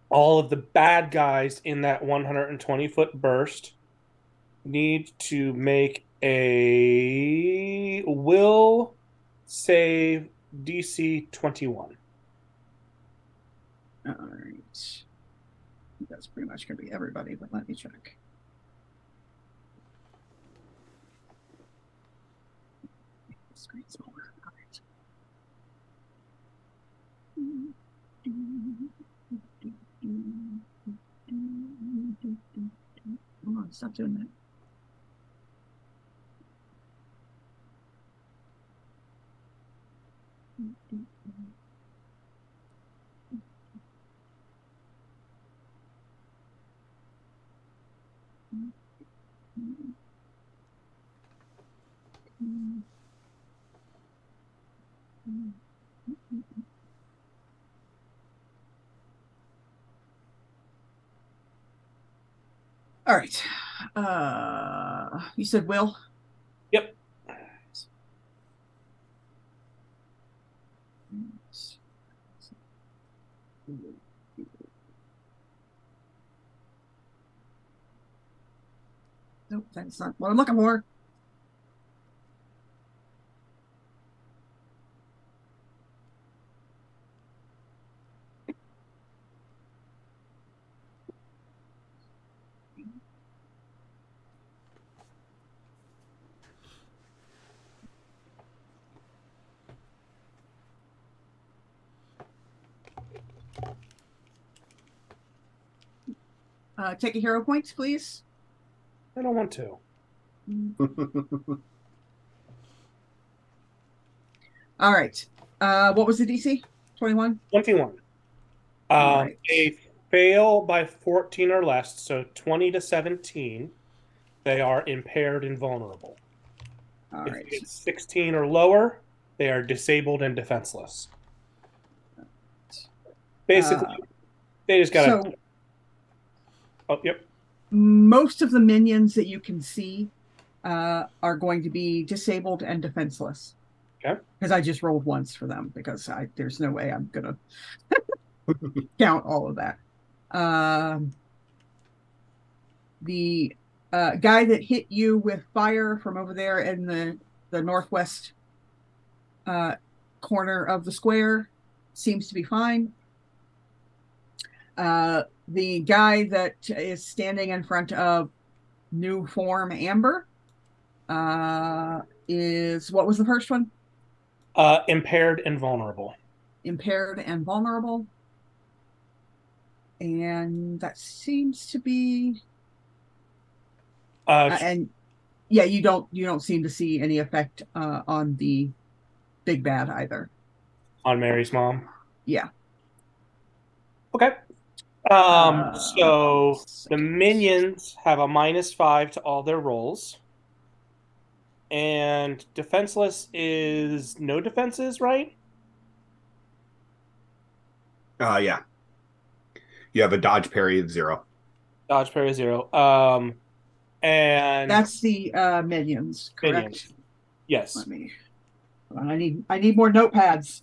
All of the bad guys in that 120-foot burst need to make a will save DC 21. All right. That's pretty much going to be everybody, but let me check. Screen smaller. All right. Come on, stop doing that. All right. You said Will? Yep. Nope, that's not what I'm looking for. Take a hero points, please. I don't want to. All right. What was the DC? 21? 21. Right. They fail by 14 or less, so 20 to 17. They are impaired and vulnerable. All if right. it's 16 or lower, they are disabled and defenseless. Basically, they just got to... Oh, yep. Most of the minions that you can see are going to be disabled and defenseless. Okay. Because I just rolled once for them because there's no way I'm gonna count all of that. The guy that hit you with fire from over there in the northwest corner of the square seems to be fine. The guy that is standing in front of new form Amber is, what was the first one? Impaired and vulnerable. Impaired and vulnerable. And that seems to be and yeah, you don't seem to see any effect on the big bad either. On Mary's mom? Yeah. Okay. So the minions have a -5 to all their rolls. And defenseless is no defenses, right? Yeah. You have a dodge parry of 0. Dodge parry 0. And that's the minions, correct? Minions. Yes. Let me. I need more notepads.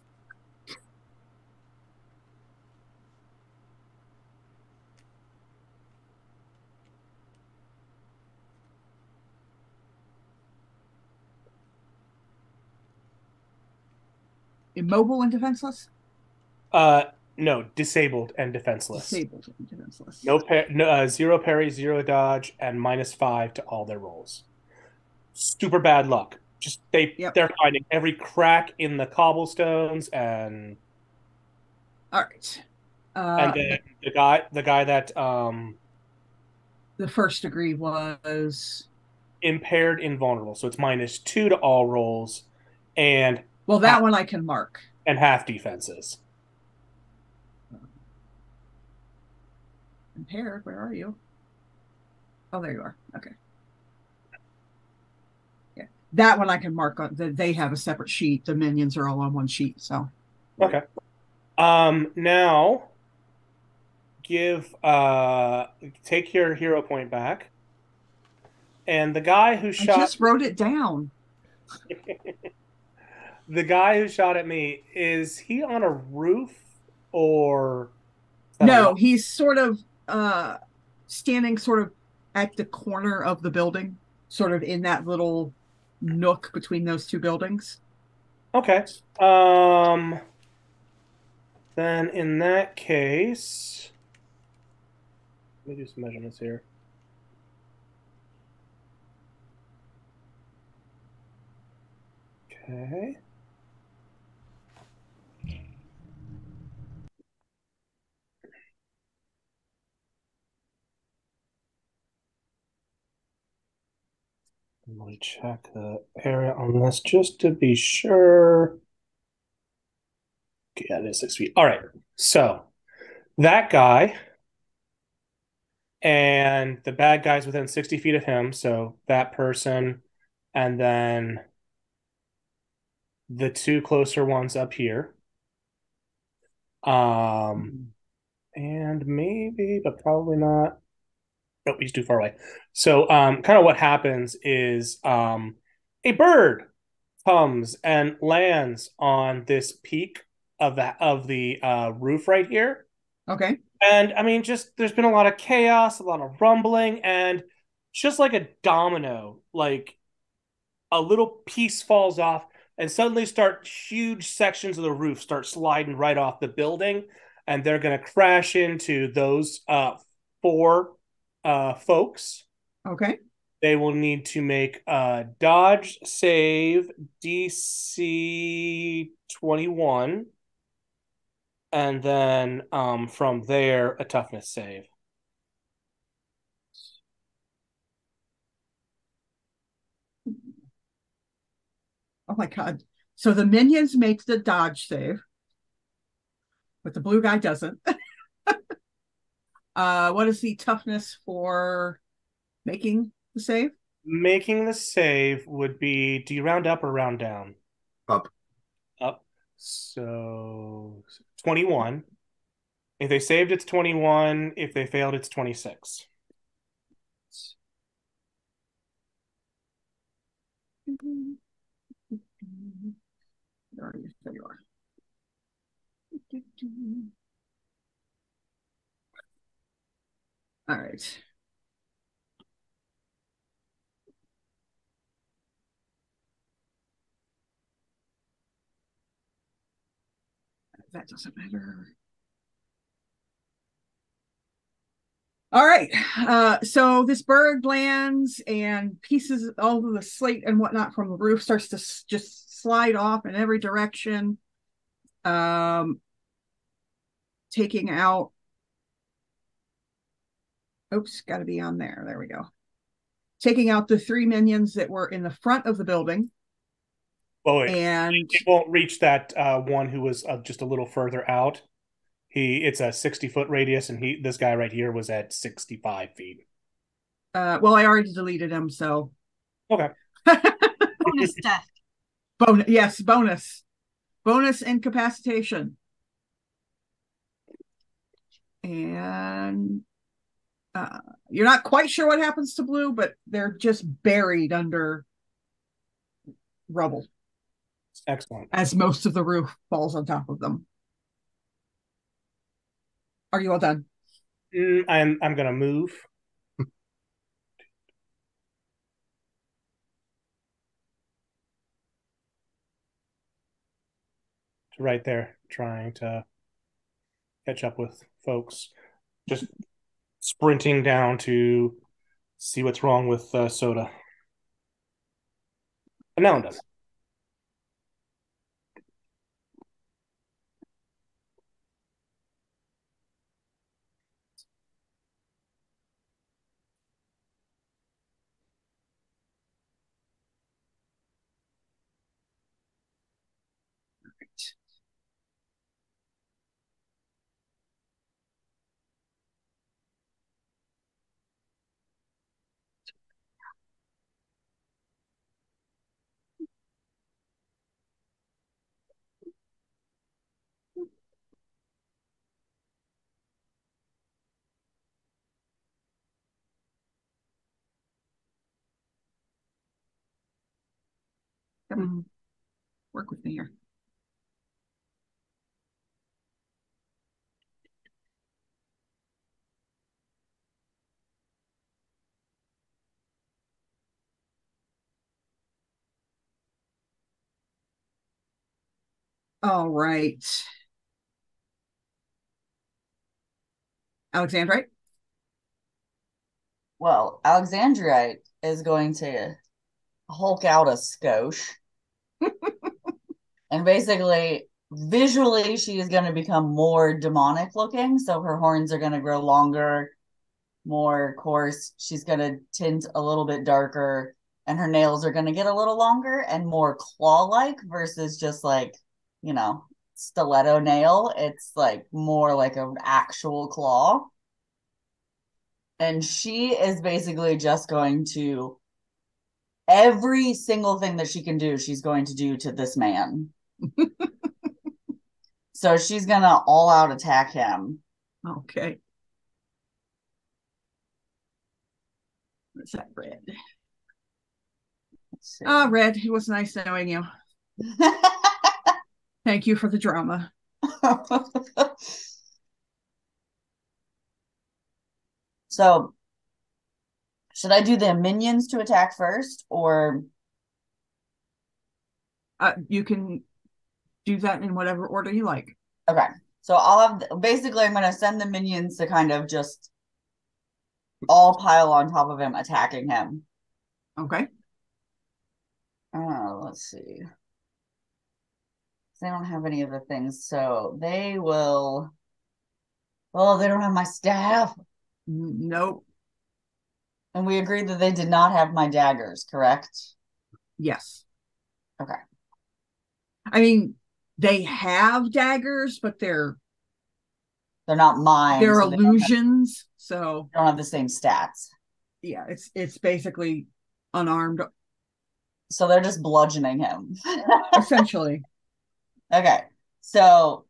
Immobile and defenseless? No, disabled and defenseless. Disabled and defenseless. No, 0 parry, 0 dodge, and -5 to all their rolls. Super bad luck. Just they're finding every crack in the cobblestones and. All right. And then the guy that the first degree was impaired, invulnerable, so it's -2 to all rolls, and well, that one I can mark. And half defenses. Impaired, where are you? Oh, there you are. Okay. Yeah, that one I can mark on. They have a separate sheet. The minions are all on one sheet. So okay. Now take your hero point back. And the guy who shot I just wrote it down. The guy who shot at me, is he on a roof or no, he's sort of standing sort of at the corner of the building, sort of in that little nook between those two buildings. Okay. Then in that case, let me do some measurements here. Okay. Let me check the area on this just to be sure. Okay, yeah, it is 6 feet. All right. So that guy and the bad guy's within 60 feet of him. So that person, and then the two closer ones up here. And maybe, but probably not. Nope, he's too far away. So kind of what happens is a bird comes and lands on this peak of the roof right here. Okay. And I mean, just there's been a lot of chaos, a lot of rumbling, and just like a domino, like a little piece falls off, and suddenly huge sections of the roof start sliding right off the building, and they're gonna crash into those 4 folks. Okay. They will need to make a dodge save DC 21. And then from there, a toughness save. Oh my God. So the minions make the dodge save, but the blue guy doesn't. What is the toughness for making the save? Making the save would be, do you round up or round down? Up. Up. So 21. If they saved, it's 21. If they failed, it's 26. There you are. All right. That doesn't matter. All right. So this bird lands and pieces, all of the slate and whatnot from the roof starts to just slide off in every direction. Taking out, oops, got to be on there. There we go. Taking out the 3 minions that were in the front of the building. Oh, wait. And it won't reach that one who was just a little further out. It's a 60-foot radius, and this guy right here was at 65 feet. Well, I already deleted him, so okay. Bonus death. Yes, bonus incapacitation. And you're not quite sure what happens to Blue, but they're just buried under rubble. Excellent. As most of the roof falls on top of them. Are you all done? I'm gonna move. Right there, trying to catch up with folks. Just sprinting down to see what's wrong with Soda. And now I'm done. Come on. Work with me here. All right. Alexandrite? Well, Alexandrite is going to Hulk out a skosh. And basically, visually, she is going to become more demonic looking. So her horns are going to grow longer, more coarse. She's going to tint a little bit darker, and her nails are going to get a little longer and more claw-like versus just like, stiletto nail. It's like more like an actual claw. And she is basically just going to, every single thing that she can do, she's going to do to this man. So she's going to all out attack him. Okay. What's that, Red? Red, it was nice knowing you. Thank you for the drama. So, should I do the minions to attack first, or? You can do that in whatever order you like. Okay. So I'm going to send the minions to kind of just all pile on top of him, attacking him. Okay. Let's see. They don't have any of the things, so they will. Oh, they don't have my staff. Nope. And we agreed that they did not have my daggers, correct? Yes. Okay. I mean, they have daggers, but they're not mine. They're illusions, so they don't have the same stats. Yeah, it's basically unarmed. So they're just bludgeoning him. Essentially. Okay. So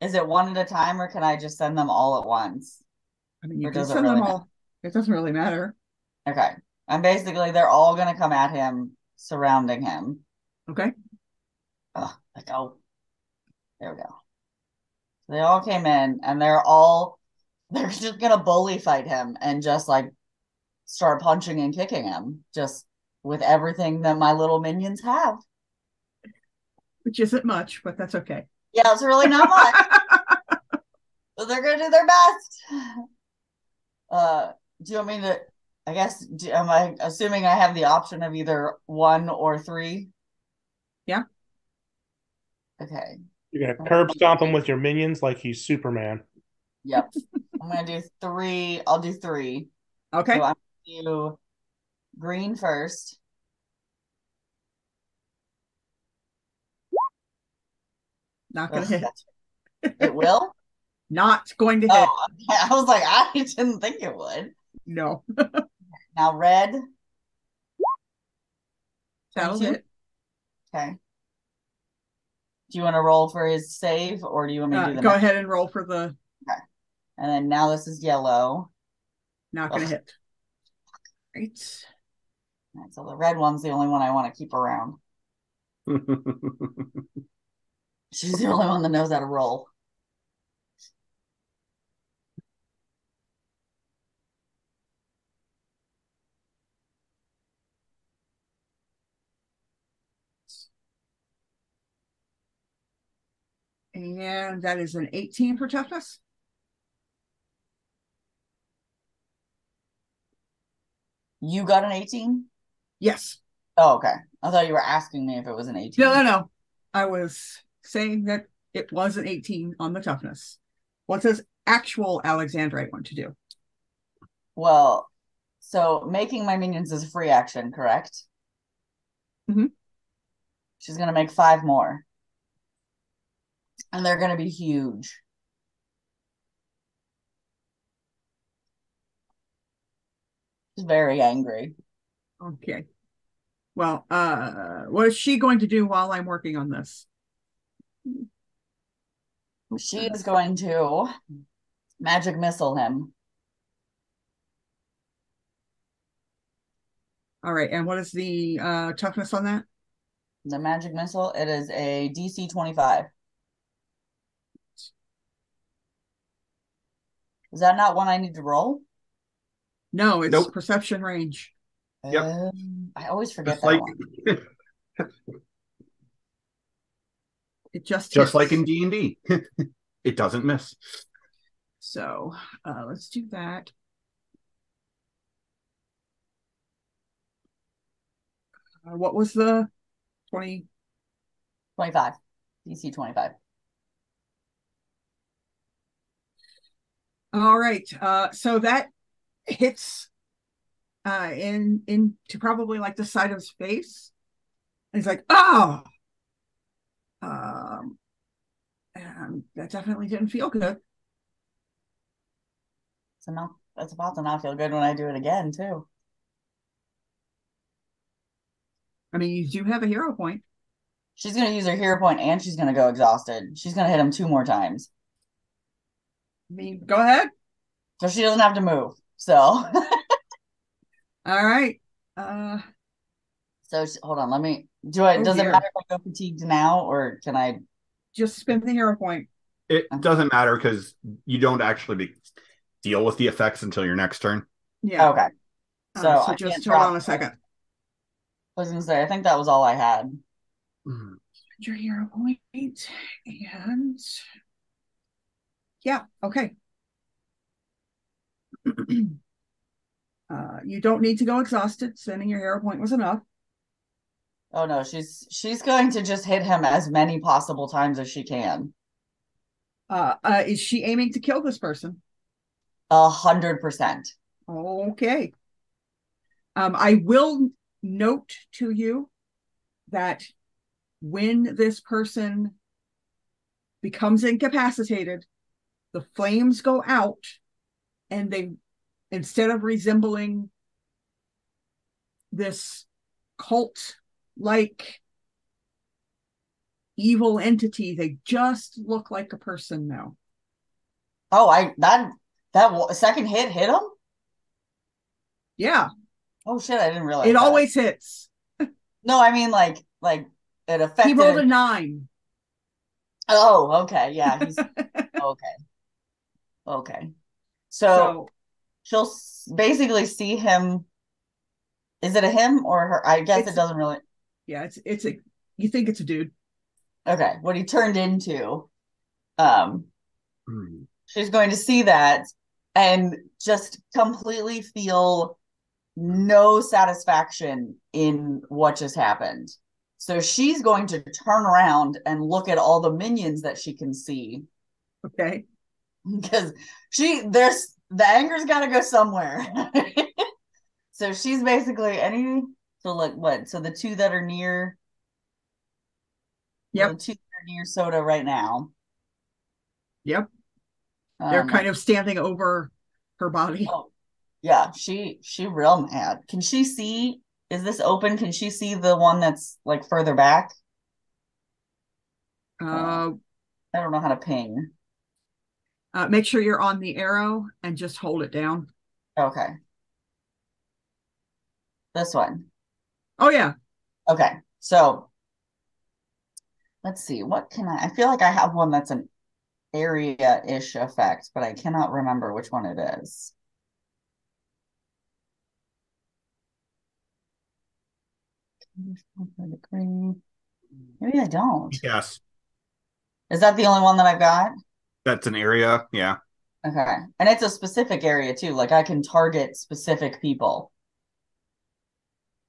is it one at a time, or can I just send them all at once? I mean, you can send them all. It doesn't really matter. Okay. And basically, they're all going to come at him, surrounding him. Okay. Like, oh, there we go. They all came in, and they're just gonna bully fight him and just like start punching and kicking him, just with everything that my little minions have. Which isn't much, but that's okay. Yeah, it's really not much. But they're gonna do their best. Do you want me to? I guess. Am I assuming I have the option of either 1 or 3? Yeah. Okay. You're gonna curb stomp him with your minions like he's Superman. Yep. I'm gonna do 3. I'll do 3. Okay. So I'm gonna do green first. Not going to hit. It will? Not going to hit. Oh, okay. I was like, I didn't think it would. No. Now red. That'll 22? hit. Okay. Do you want to roll for his save, or do you want me to do the Go next? ahead and roll for the... Okay. And then now this is yellow. Not going to hit. Right. All right. So the red one's the only one I want to keep around. She's the only one that knows how to roll. And that is an 18 for toughness. You got an 18? Yes. Oh, okay. I thought you were asking me if it was an 18. No. I was saying that it was an 18 on the toughness. What does actual Alexandrite want to do? Well, so making my minions is a free action, correct? Mm-hmm. She's going to make 5 more. And they're going to be huge. She's very angry. Okay. Well, what is she going to do while I'm working on this? She is going to magic missile him. All right. And what is the toughness on that? The magic missile, it is a DC 25. Is that not one I need to roll? No, it's Nope. perception range. Yep. I always forget Just that like one. It just just hits. like in D&D. It doesn't miss. So let's do that. What was the 20? 25. DC 25. All right. So that hits into probably like the side of his face. And he's like, oh. And that definitely didn't feel good. So it's about to not feel good when I do it again, too. I mean, you do have a hero point. She's going to use her hero point and she's going to go exhausted. She's going to hit him 2 more times. I mean, go ahead. So she doesn't have to move. So. All right. So hold on. Does it matter if I go fatigued now, or can I just spend the hero point? It doesn't matter because you don't actually deal with the effects until your next turn. Yeah. Okay. So just hold on a second. I was going to say, I think that was all I had. Your hero point and yeah, okay. You don't need to go exhausted. Sending your hero point was enough. Oh no, she's going to just hit him as many possible times as she can. Is she aiming to kill this person? 100%. Okay. I will note to you that when this person becomes incapacitated, the flames go out, and they, instead of resembling this cult-like evil entity, they just look like a person now. Oh, that second hit him? Yeah. Oh shit, I didn't realize it that. Always hits. No, I mean like it affected. He rolled a 9. Oh, okay. Yeah, he's okay. Okay. So she'll basically see him. Is it a him or her? I guess it doesn't really. Yeah, it's a. You think it's a dude? Okay, what he turned into. She's going to see that and just completely feel no satisfaction in what just happened. So she's going to turn around and look at all the minions that she can see. Okay. Because the anger's got to go somewhere. So she's basically so like what? So the two that are near. Yep. The two that are near Soda right now. Yep. They're kind of standing over her body. Oh, yeah, she real mad. Can she see? Is this open? Can she see the one that's like further back? I don't know how to ping. Make sure you're on the arrow and just hold it down. Okay. This one. Oh yeah. Okay. So let's see. What can I feel like I have one that's an area-ish effect, but I cannot remember which one it is. Maybe I don't. Yes. Is that the only one that I've got? That's an area, yeah. Okay. And it's a specific area too. Like I can target specific people.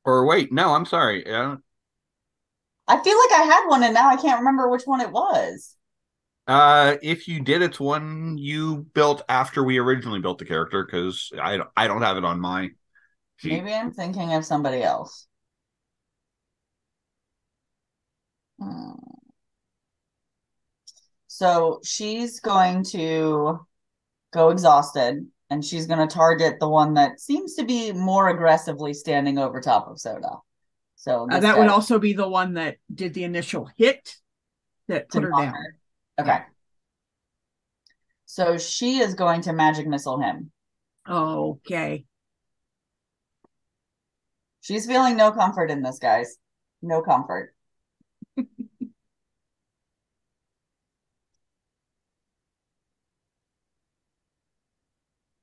Or wait, no, I'm sorry. I feel like I had one and now I can't remember which one it was. If you did, it's one you built after we originally built the character, because I don't have it on my sheet. Maybe I'm thinking of somebody else. So she's going to go exhausted, and she's going to target the one that seems to be more aggressively standing over top of Soda. So that would also be the one that did the initial hit that put her down. Okay. So she is going to magic missile him. Okay. She's feeling no comfort in this, guys. No comfort.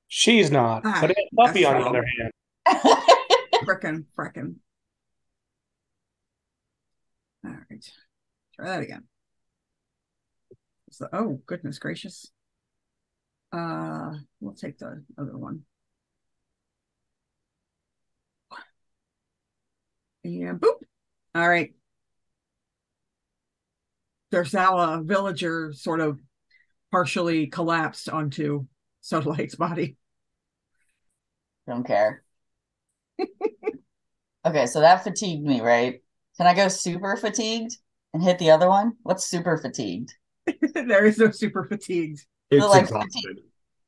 She's not. But Puppy, on the other hand. Frickin'. All right. Try that again. So, oh, goodness gracious. We'll take the other one. And boop. All right. There's now a villager sort of partially collapsed onto Sodalite's body. Don't care. Okay, so that fatigued me, right? Can I go super fatigued and hit the other one? What's super fatigued? There is no super fatigued. It's like exhausted.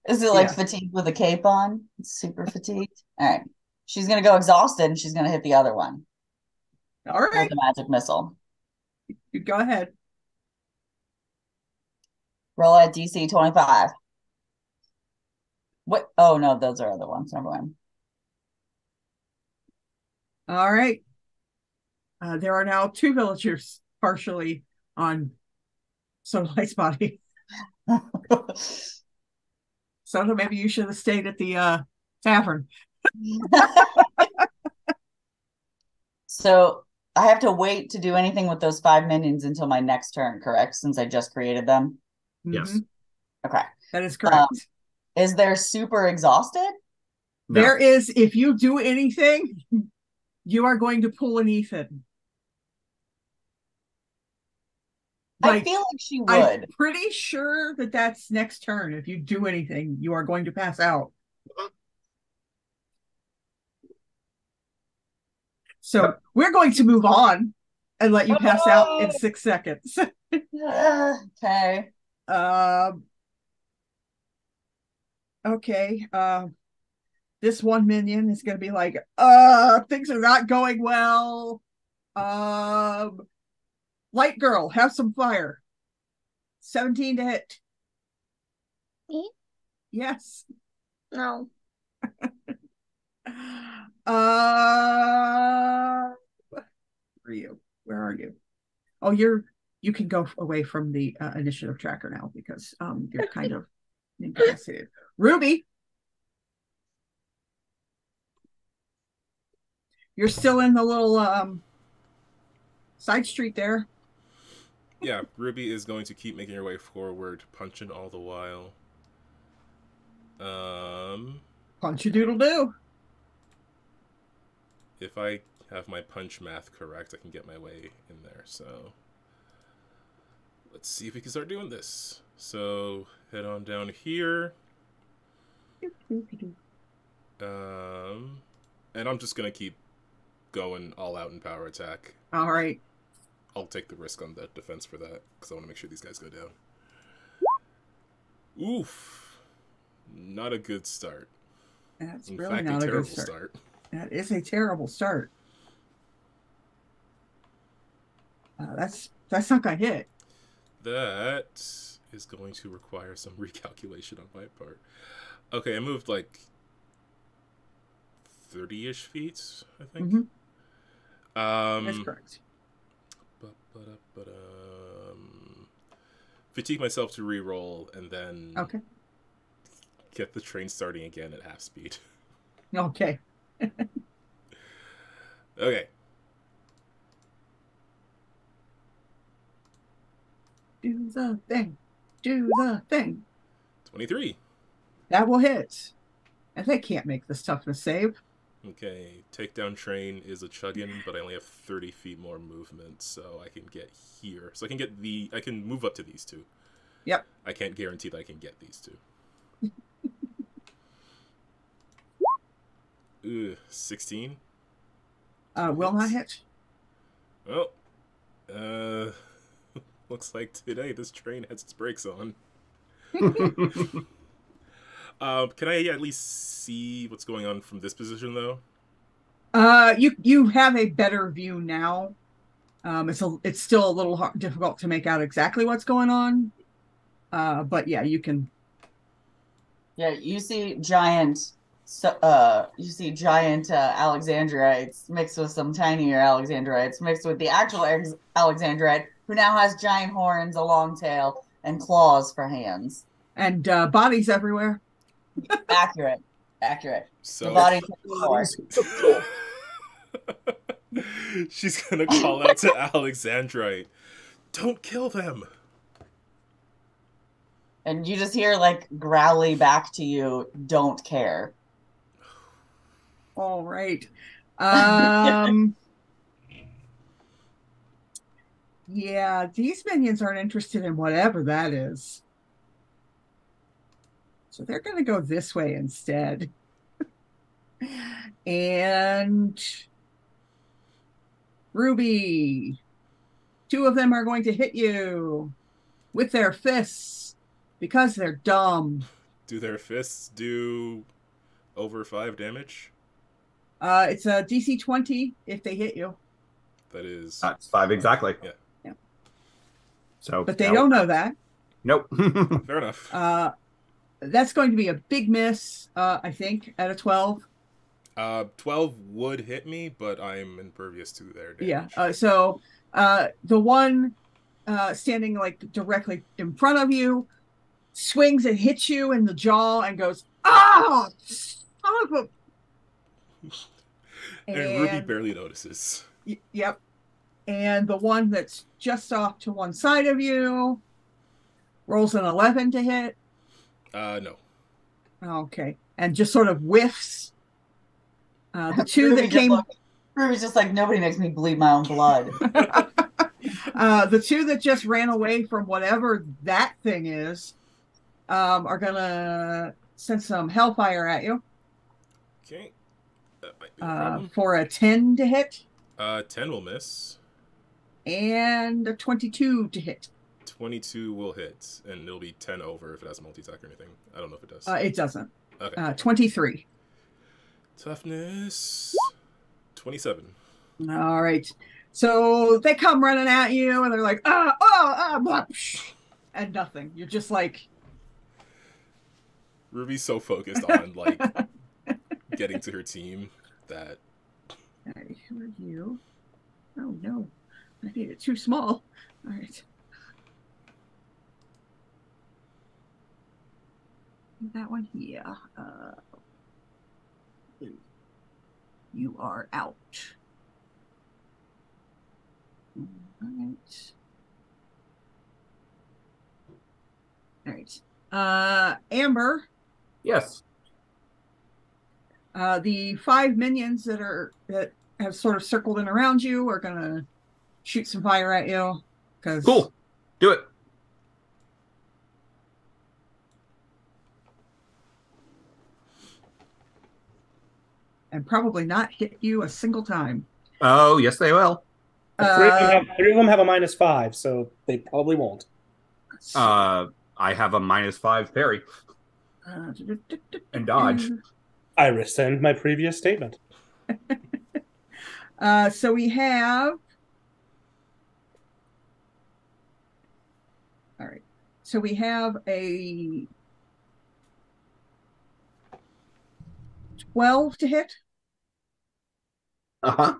Is it like fatigued with a cape on? It's super fatigued. All right. She's gonna go exhausted and she's gonna hit the other one. All right. With the magic missile. You go ahead. Roll at DC 25. What? Oh no, those are other ones. Never mind. All right. There are now 2 villagers partially on Sodalite's body. So maybe you should have stayed at the tavern. So I have to wait to do anything with those 5 minions until my next turn, correct? Since I just created them. Yes. Okay. That is correct. Is there super exhausted? No. There is. If you do anything, you are going to pull an Ethan. I feel like she would. I'm pretty sure that that's next turn. If you do anything, you are going to pass out. So we're going to move on and let you pass out in 6 seconds. Okay. Okay. This one minion is going to be like, things are not going well. Light girl, have some fire. 17 to hit. Me? Yes. No. Where are you? Oh, you can go away from the initiative tracker now because you're kind of incapacitated. Ruby, you're still in the little side street there. Yeah, Ruby is going to keep making her way forward, punching all the while. Punch a doodle do. If I have my punch math correct, I can get my way in there. So let's see if we can start doing this. So head on down here. And I'm just gonna keep going all out in power attack. All right. I'll take the risk on the defense for that because I want to make sure these guys go down. Oof, not a good start. That's in really fact, not a a terrible good start. start. That is a terrible start. That's not gonna hit. That is going to require some recalculation on my part. Okay, I moved like 30-ish feet, I think. Mm-hmm. That's correct. Fatigue myself to re-roll and then get the train starting again at half speed. Okay. Okay. Do the thing. Do the thing. 23. That will hit. And they can't make this toughness save. Okay, takedown train is a chuggin, but I only have 30 feet more movement, so I can get here. So I can move up to these two. Yep. I can't guarantee that I can get these two. 16. Will not hit. Well, looks like today this train has its brakes on. Can I at least see what's going on from this position, though? You have a better view now. It's still a little difficult to make out exactly what's going on. But yeah, you can. Yeah, you see giant Alexandrites mixed with some tinier Alexandrites mixed with the actual Alexandrite, who now has giant horns, a long tail, and claws for hands. And bodies everywhere. Accurate. So the body. She's gonna call out to Alexandrite, "Don't kill them!" And you just hear like growly back to you, "Don't care." All right. Yeah, these minions aren't interested in whatever that is. So they're going to go this way instead. And Ruby, 2 of them are going to hit you with their fists because they're dumb. Do their fists do over 5 damage? It's a DC 20 if they hit you. That's 5 exactly. Yeah. So, but they don't know that. Nope. Fair enough. That's going to be a big miss, I think, at a 12. 12 would hit me, but I'm impervious to their damage. Yeah. So the one standing like directly in front of you swings and hits you in the jaw and goes, "Ah!" And Ruby barely notices. Yep. And the one that's just off to one side of you rolls an 11 to hit. No. Okay. And just sort of whiffs. The 2 that came... Ruby's just like, nobody makes me bleed my own blood. The 2 that just ran away from whatever that thing is are going to send some hellfire at you. Okay. That might be a problem. For a 10 to hit. 10 will miss. And a 22 to hit. 22 will hit, and it'll be 10 over if it has multi-attack or anything. I don't know if it does. It doesn't. Okay. 23. Toughness 27. All right. So they come running at you, and they're like, blah, and nothing. You're just like... Ruby's so focused on, like, getting to her team that... All right, who are you? Oh, no. I made it too small. All right. That one, yeah. You are out. All right. All right. Amber. Yes. The 5 minions that have sort of circled in around you are gonna shoot some fire at you. Cool. Do it. And probably not hit you a single time. Oh, yes, they will. Three of them have a -5, so they probably won't. I have a -5 parry. And dodge. I rescind my previous statement. So we have. All right. So we have a 12 to hit. Uh-huh.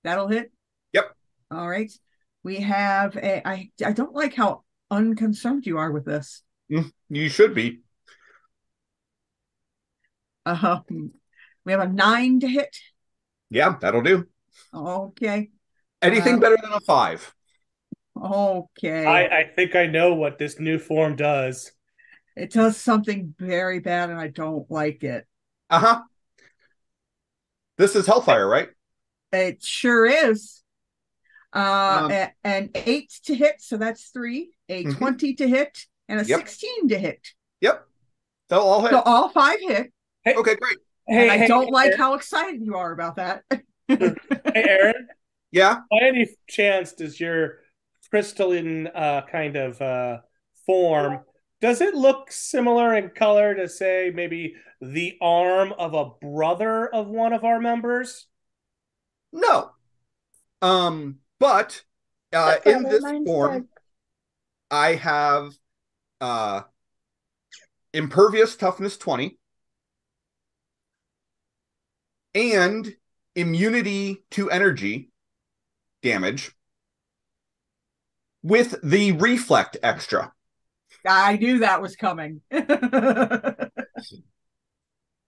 That'll hit. Yep. All right. We have I don't like how unconcerned you are with this. You should be. We have a 9 to hit. Yeah, that'll do. Okay. Anything better than a 5. Okay. I think I know what this new form does. It does something very bad, and I don't like it. Uh-huh. This is Hellfire, right? It sure is. An 8 to hit, so that's 3. A 20 to hit, and a 16 to hit. Yep. They'll all hit. So all 5 hit. Hey, okay, great. And I don't like how excited you are about that. Hey, Aaron. Yeah? By any chance, does your crystalline kind of form, does it look similar in color to, say, maybe the arm of a brother of one of our members? No. But in this form, I have impervious toughness 20 and immunity to energy damage with the reflect extra. I knew that was coming.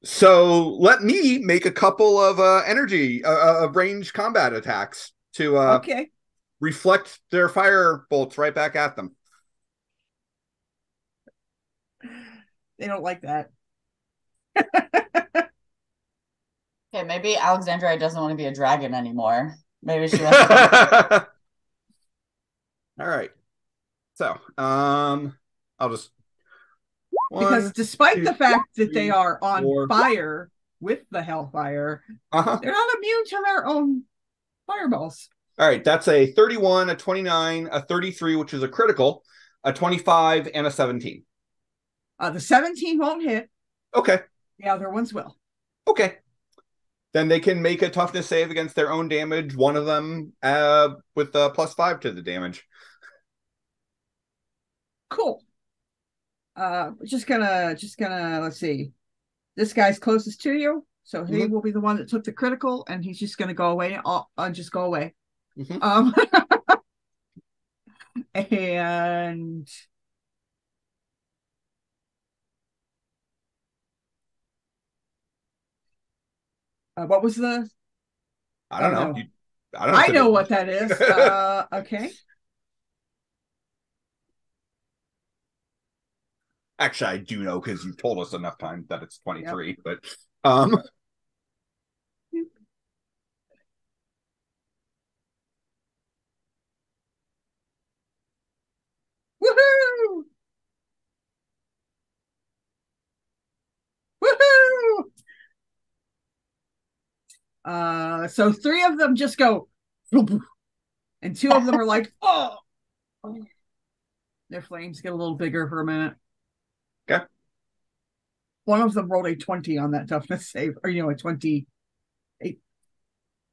So let me make a couple of energy ranged combat attacks to reflect their fire bolts right back at them. They don't like that. Okay, maybe Alexandria doesn't want to be a dragon anymore. Maybe she wants to. All right. So, I'll just because despite the fact that they are on fire with the hellfire, they're not immune to their own fireballs. All right, that's a 31, a 29, a 33, which is a critical, a 25, and a 17. The 17 won't hit. Okay. The other ones will. Okay. Then they can make a toughness save against their own damage, one of them with a +5 to the damage. Cool. Just gonna let's see. This guy's closest to you, so he will be the one that took the critical, and he's just gonna go away. Just go away. And what was the? I don't know. No. I know what that is. Okay. Actually, I do know because you've told us enough times that it's 23, but Woohoo! Woohoo! So 3 of them just go, and 2 of them are like, oh. Their flames get a little bigger for a minute. Okay. One of them rolled a 20 on that toughness save, or a 28.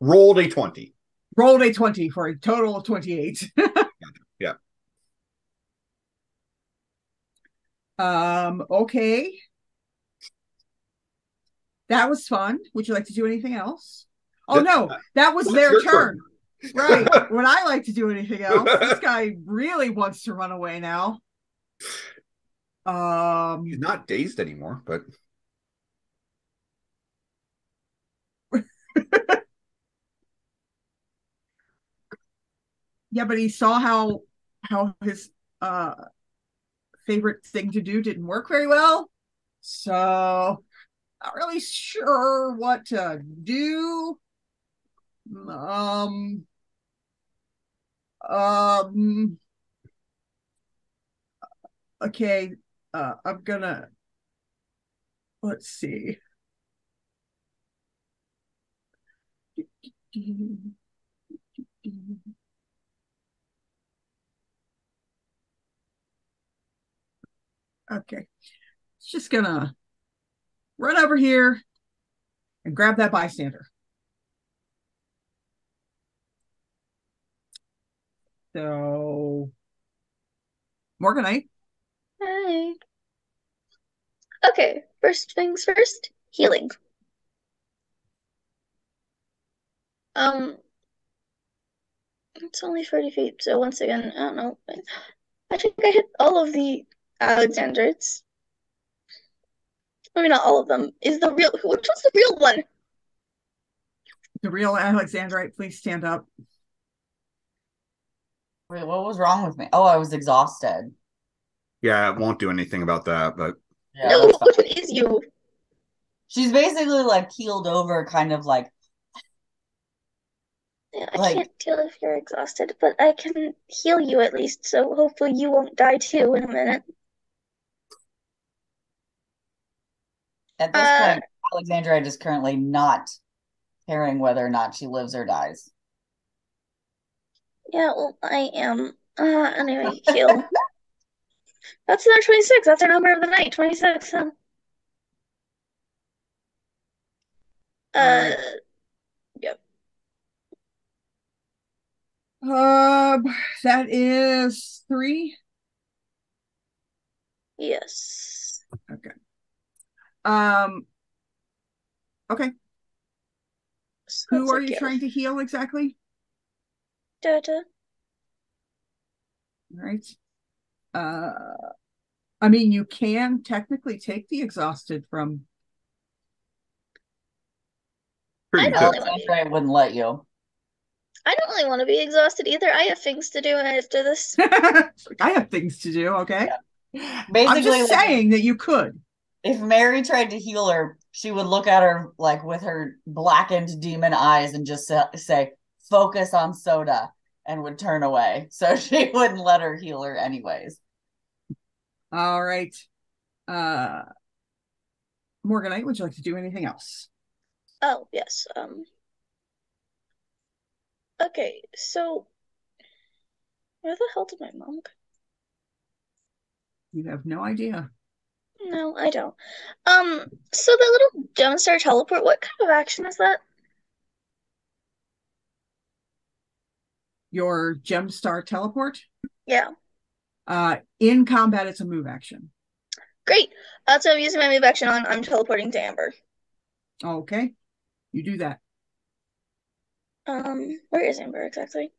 Rolled a 20. Rolled a 20 for a total of 28. Yeah. Okay. That was fun. Would you like to do anything else? Oh no, that was their turn. Right. When I like to do anything else, this guy really wants to run away now. He's not dazed anymore, but yeah, but he saw how his favorite thing to do didn't work very well. So not really sure what to do. Um okay, I'm gonna, let's see. Okay, it's just gonna run over here and grab that bystander. So, Morganite. Hi. Okay, first things first, healing. Um, it's only 30 feet, so once again, I don't know. I think I hit all of the Alexandrites. Maybe not all of them. Is the real, which one's the real one? The real Alexandrite, please stand up. Wait, what was wrong with me? Oh, I was exhausted. yeah, it won't do anything about that. But Yeah, No, that's fine. which one is you? She's basically like keeled over, kind of like Yeah, I like can't tell if you're exhausted, but I can heal you at least, so hopefully you won't die too in a minute. at this point, Alexandra is currently not caring whether or not she lives or dies. Yeah, well, I am. Anyway, heal. That's number 26. That's our number of the night, 26. Huh? Right. Yep. That is 3. Yes. Okay. Okay. So Who that's are a you give. trying to heal exactly? Da-da. All right. I mean, you can technically take the exhausted from. sure I you don't could. really want to be. Alexandra wouldn't let you. I don't really want to be exhausted either. I have things to do after this. I have things to do. Okay. I'm Basically, just like saying that you could. if Mary tried to heal her, she would look at her like with her blackened demon eyes and just say, "Focus on Soda," and would turn away. So she wouldn't let her heal her anyways. All right. Morganite, would you like to do anything else? Oh, yes. Okay, so where the hell did my mom go? You have no idea. No, I don't. So the little GemStar teleport, what kind of action is that? Your GemStar teleport. Yeah. In combat, it's a move action. Great. So I'm using my move action on. I'm teleporting to Amber. Okay. You do that. Where is Amber exactly?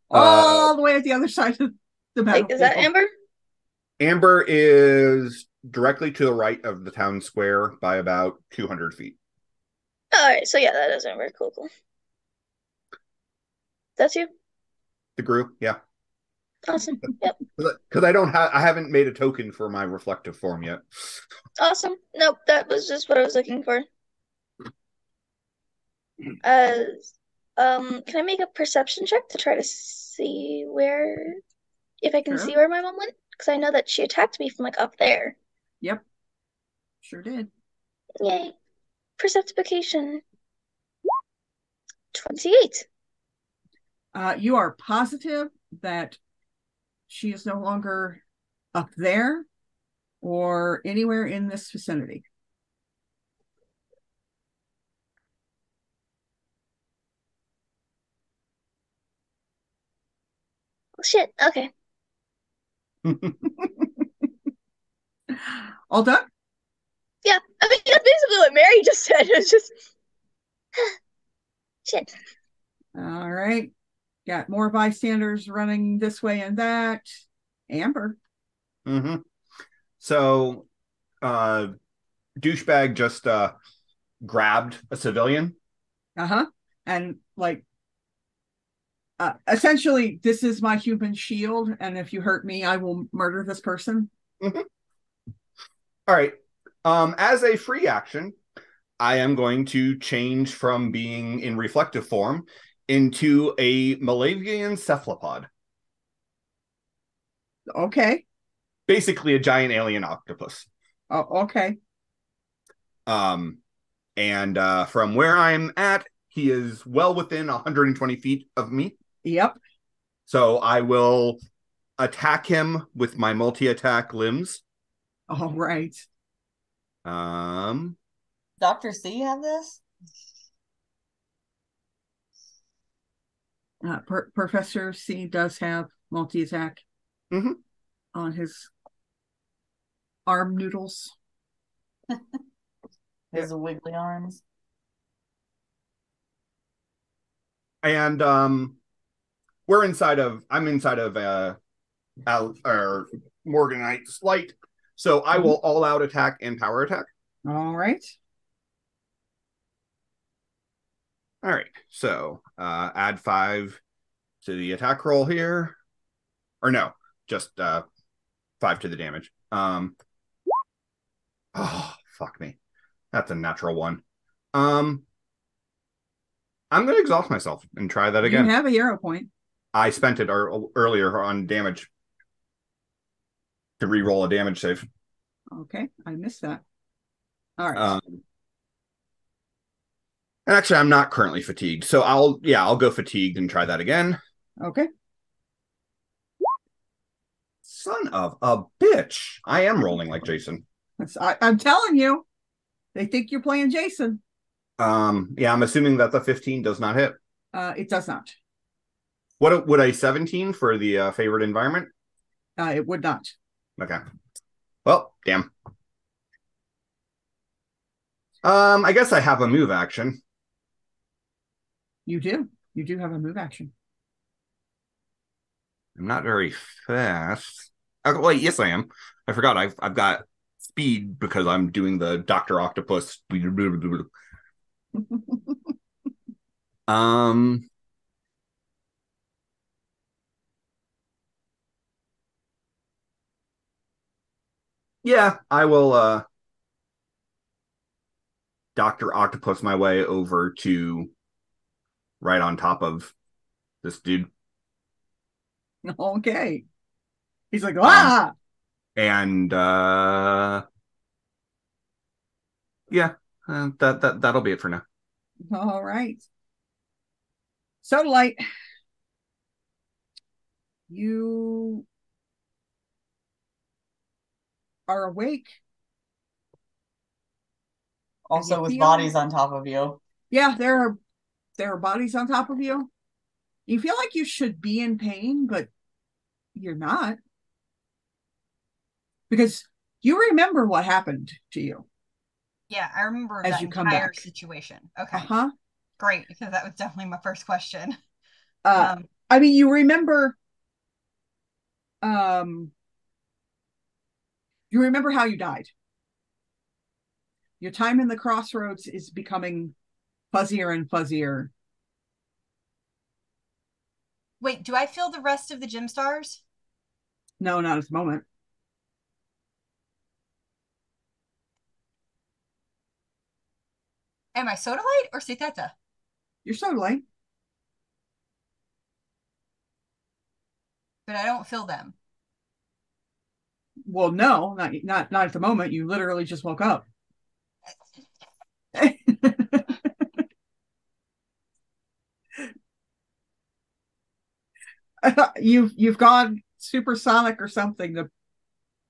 All the way at the other side of the Like, is that battlefield. Amber? Amber is directly to the right of the town square by about 200 feet. All right. So yeah, that is Amber. Cool, cool. That's you. The group, yeah. Awesome. Yep. Because I haven't made a token for my reflective form yet. Awesome. Nope, that was just what I was looking for. Uh, can I make a perception check to try to see where, if I can Sure. see where my mom went? Because I know that she attacked me from like up there. Yep. Sure did. Yay. Perceptification. 28. You are positive that she is no longer up there or anywhere in this vicinity. Oh, shit. Okay. All done? Yeah. I mean, that's basically what Mary just said. It's just shit. All right. Got more bystanders running this way and that. Amber. Mm-hmm. So, douchebag just grabbed a civilian. And like, essentially, this is my human shield, and if you hurt me, I will murder this person. Mm-hmm. All right. As a free action, I am going to change from being in reflective form into a Malavian cephalopod. Okay. Basically a giant alien octopus. Oh, okay. And from where I'm at, he is well within 120 feet of me. Yep. So I will attack him with my multi-attack limbs. All right. Dr. C have this? Professor C does have multi-attack on his arm noodles. His wiggly arms. And I'm inside of Morganite's light. So I will all out attack and power attack. All right. All right. So add 5 to the attack roll here. Or no, just 5 to the damage. Oh, fuck me. That's a natural 1. I'm going to exhaust myself and try that again. You have a hero point. I spent it earlier on damage to re-roll a damage save. Okay, I missed that. All right. Actually, I'm not currently fatigued, so I'll go fatigued and try that again. Okay. Son of a bitch! I am rolling like Jason. I'm telling you, they think you're playing Jason. Yeah, I'm assuming that the 15 does not hit. It does not. What would a 17 for the favorite environment? It would not. Okay. Well, damn. I guess I have a move action. You do. You do have a move action. I'm not very fast. Oh, wait, yes, I am. I forgot. I've got speed because I'm doing the Dr. Octopus. Yeah, I will Dr. Octopus my way over to right on top of this dude. Okay. He's like, ah! And yeah, that'll be it for now. All right. Sodalite, you are awake. Also with bodies on top of you. Yeah, there are bodies on top of you. You feel like you should be in pain, but you're not. Because you remember what happened to you. Yeah, I remember as that you come entire back. situation. Okay. Great, because that was definitely my first question. I mean, you remember how you died. Your time in the crossroads is becoming fuzzier and fuzzier. Wait, do I feel the rest of the GemStars? No, not at the moment. Am I Sodalite or Seteta? You're Sodalite. But I don't feel them. Well, no, not at the moment. You literally just woke up. You've gone supersonic or something.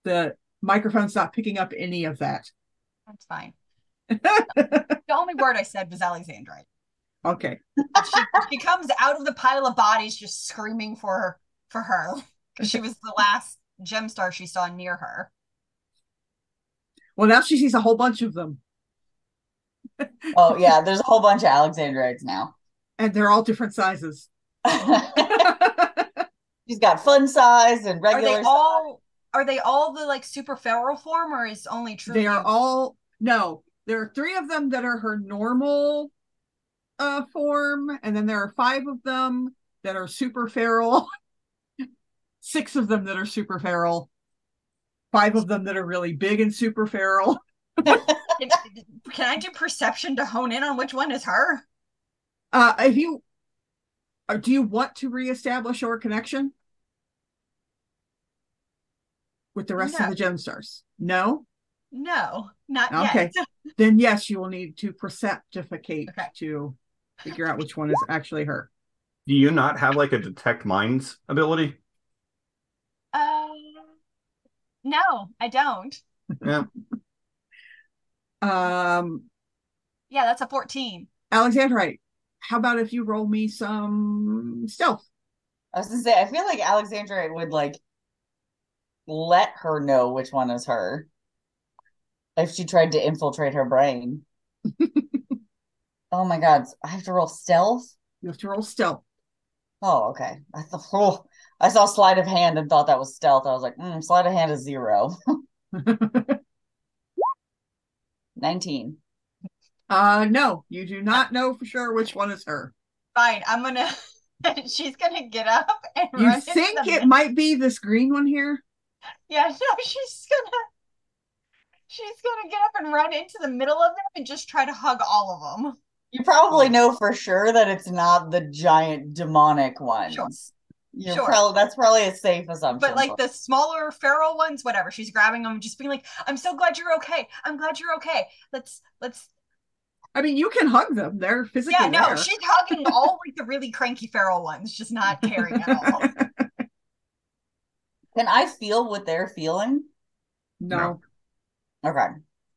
The microphone's not picking up any of that. That's fine. The only word I said was Alexandrite. Okay. She comes out of the pile of bodies just screaming for her because she was the last GemStar she saw near her. Well, now she sees a whole bunch of them. Oh, yeah, there's a whole bunch of Alexandrites now. And they're all different sizes. She's got fun size and Are regular they all the like super feral form, or is only true? They are all no. There are 3 of them that are her normal form, and then there are 5 of them that are super feral. 6 of them that are super feral. 5 of them that are really big and super feral. Can I do perception to hone in on which one is her? If you do you want to reestablish your connection with the rest of the GemStars? No? No, not Okay. yet. Then yes, you will need to perceptificate Okay. to figure out which one is actually her. Do you not have like a detect minds ability? No, I don't. Yeah. Yeah, that's a 14. Alexandrite, how about if you roll me some stealth? I was gonna say, I feel like Alexandra would like let her know which one is her if she tried to infiltrate her brain. Oh my god, I have to roll stealth? You have to roll stealth. Oh, okay. I saw sleight of hand and thought that was stealth. I was like, sleight of hand is 0. 19. No, you do not know for sure which one is her. Fine, I'm gonna. She's gonna get up and You run. think it might be this green one here? Yeah, no, she's gonna get up and run into the middle of them and just try to hug all of them. You probably know for sure that it's not the giant demonic ones. Sure. That's probably a safe assumption. But like the smaller feral ones, whatever, she's grabbing them, just being like, "I'm so glad you're okay. I'm glad you're okay. Let's." I mean, you can hug them. They're physically Yeah, no, there. she's hugging all like the really cranky feral ones, just not caring at all. Can I feel what they're feeling? No. Okay.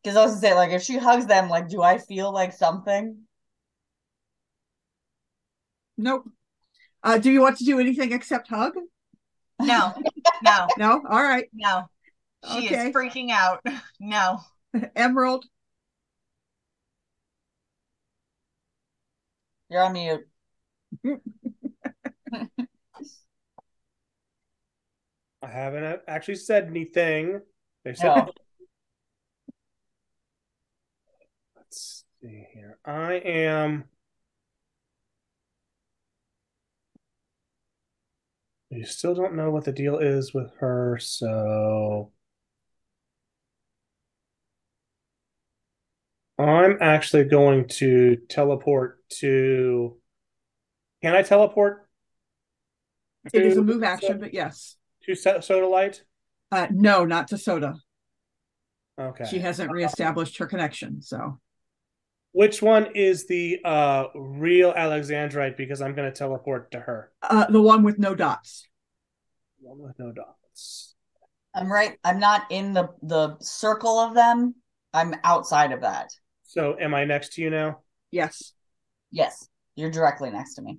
Because I was gonna say, like, if she hugs them, like, do I feel like something? Nope. Do you want to do anything except hug? No. No? All right. No. She is freaking out. No. Emerald. You're on mute. I haven't actually said anything. They said No. Let's see here. I am. You still don't know what the deal is with her, so I'm actually going to teleport to. Can I teleport? It is a move action, but yes. To Sodalite? No, not to Soda. Okay. She hasn't reestablished her connection, so. Which one is the real Alexandrite? Because I'm going to teleport to her. The one with no dots. One with no dots. I'm right. I'm not in the circle of them. I'm outside of that. So am I next to you now? Yes. Yes. You're directly next to me.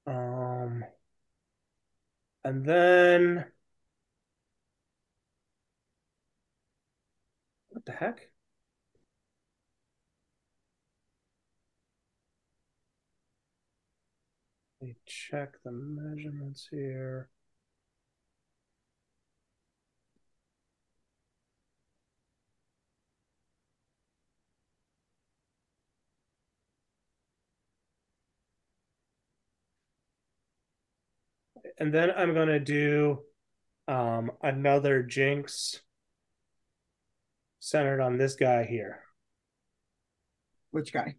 And then what the heck? Let me check the measurements here. And then I'm going to do another Jinx centered on this guy here. Which guy?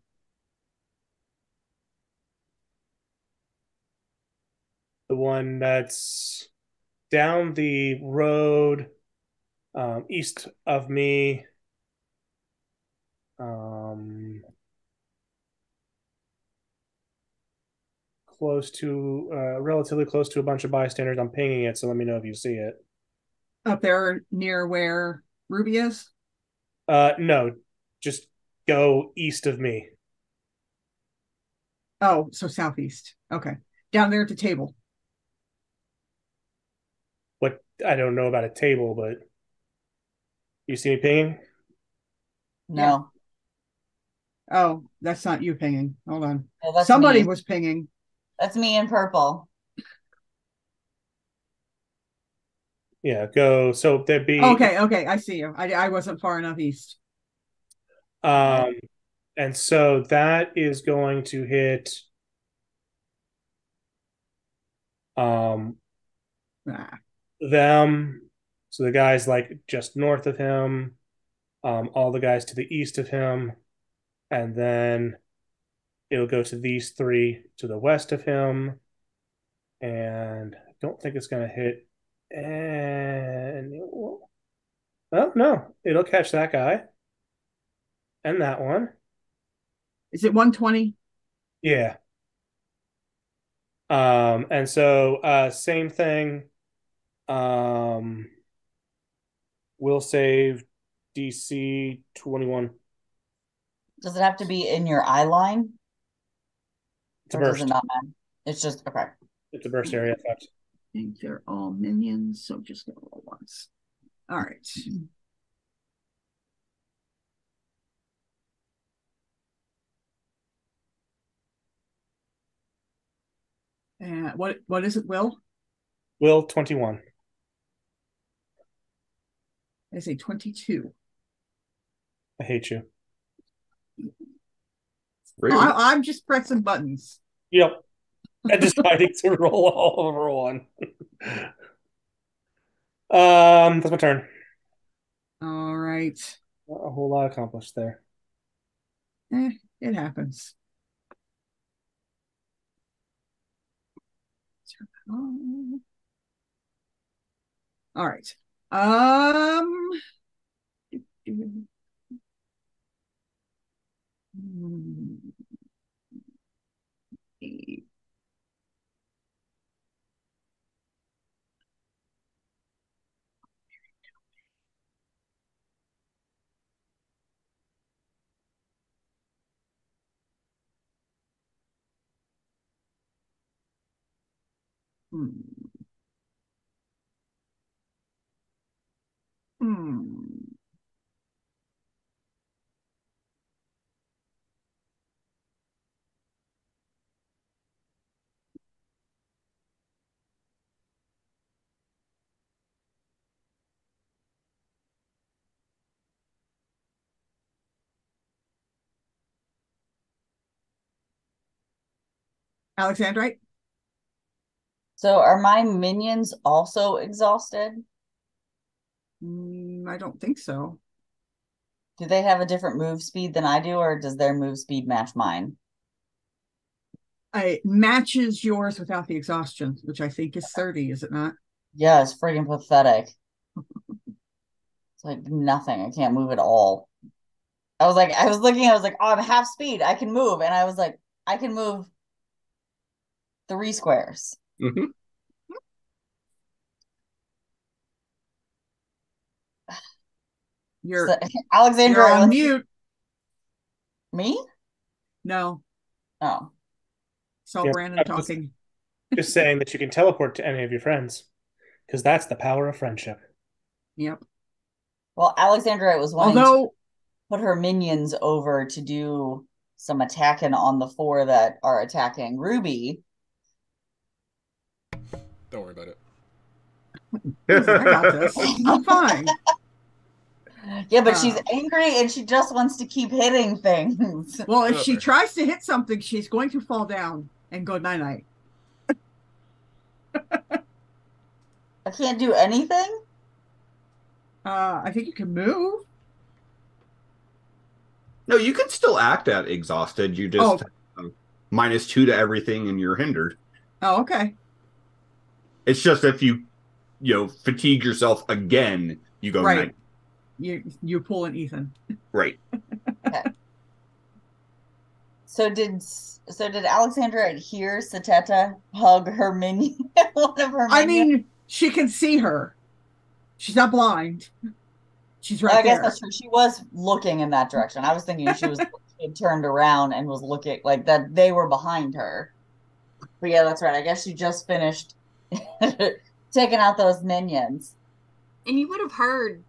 The one that's down the road east of me. Relatively close to a bunch of bystanders. I'm pinging it, so let me know if you see it. Up there near where Ruby is? No, just go east of me. Oh, so southeast. Okay. Down there at the table. What? I don't know about a table, but you see me pinging? No. Yeah. Oh, that's not you pinging. Hold on. No, Somebody me. was pinging. That's me in purple. Yeah, go. So there'd be Okay, I see you. I wasn't far enough east. And so that is going to hit Ah. them. So the guys like just north of him, all the guys to the east of him, and then it'll go to these three to the west of him. And I don't think it's going to hit. And oh no, it'll catch that guy and that one. Is it 120? Yeah. And so same thing. Will save DC 21. Does it have to be in your eye line? It's a Or does burst. it not matter? It's just okay. It's a burst area effect. I think they're all minions, so just gonna roll once. All right. And what is it, Will? Will 21. I say 22. I hate you. I'm just pressing buttons. Yep. And deciding to roll all over one. That's my turn. All right. Not a whole lot accomplished there. It happens. All right. Alexandrite? So are my minions also exhausted? I don't think so. Do they have a different move speed than I do, or does their move speed match mine? It matches yours without the exhaustion, which I think is 30, is it not? Yeah, it's freaking pathetic. It's like nothing. I can't move at all. I was like, oh, I'm half speed. I can move. And I was like, I can move 3 squares. Mm-hmm. You're Alexandra, you're on mute. Me? No. Oh. Saw Brandon talking. Just saying that you can teleport to any of your friends, because that's the power of friendship. Yep. Well, Alexandra was wanting to put her minions over to do some attacking on the 4 that are attacking Ruby. Don't worry about it. I got this. I'm fine. Yeah, but she's angry and she just wants to keep hitting things. Well, if she tries to hit something, she's going to fall down and go night-night. I can't do anything? I think you can move. No, you can still act at exhausted. You just -2 to everything and you're hindered. Oh, okay. It's just if you fatigue yourself again, you go right. You pull an Ethan. Right. Okay. So did Alexandra hear Sateta hug her minion? One of her minions? I mean, she can see her. She's not blind. She's right there. I guess that's true. She was looking in that direction. I was thinking she was turned around and was looking like that. They were behind her. But yeah, that's right. I guess she just finished taking out those minions. And you would have heard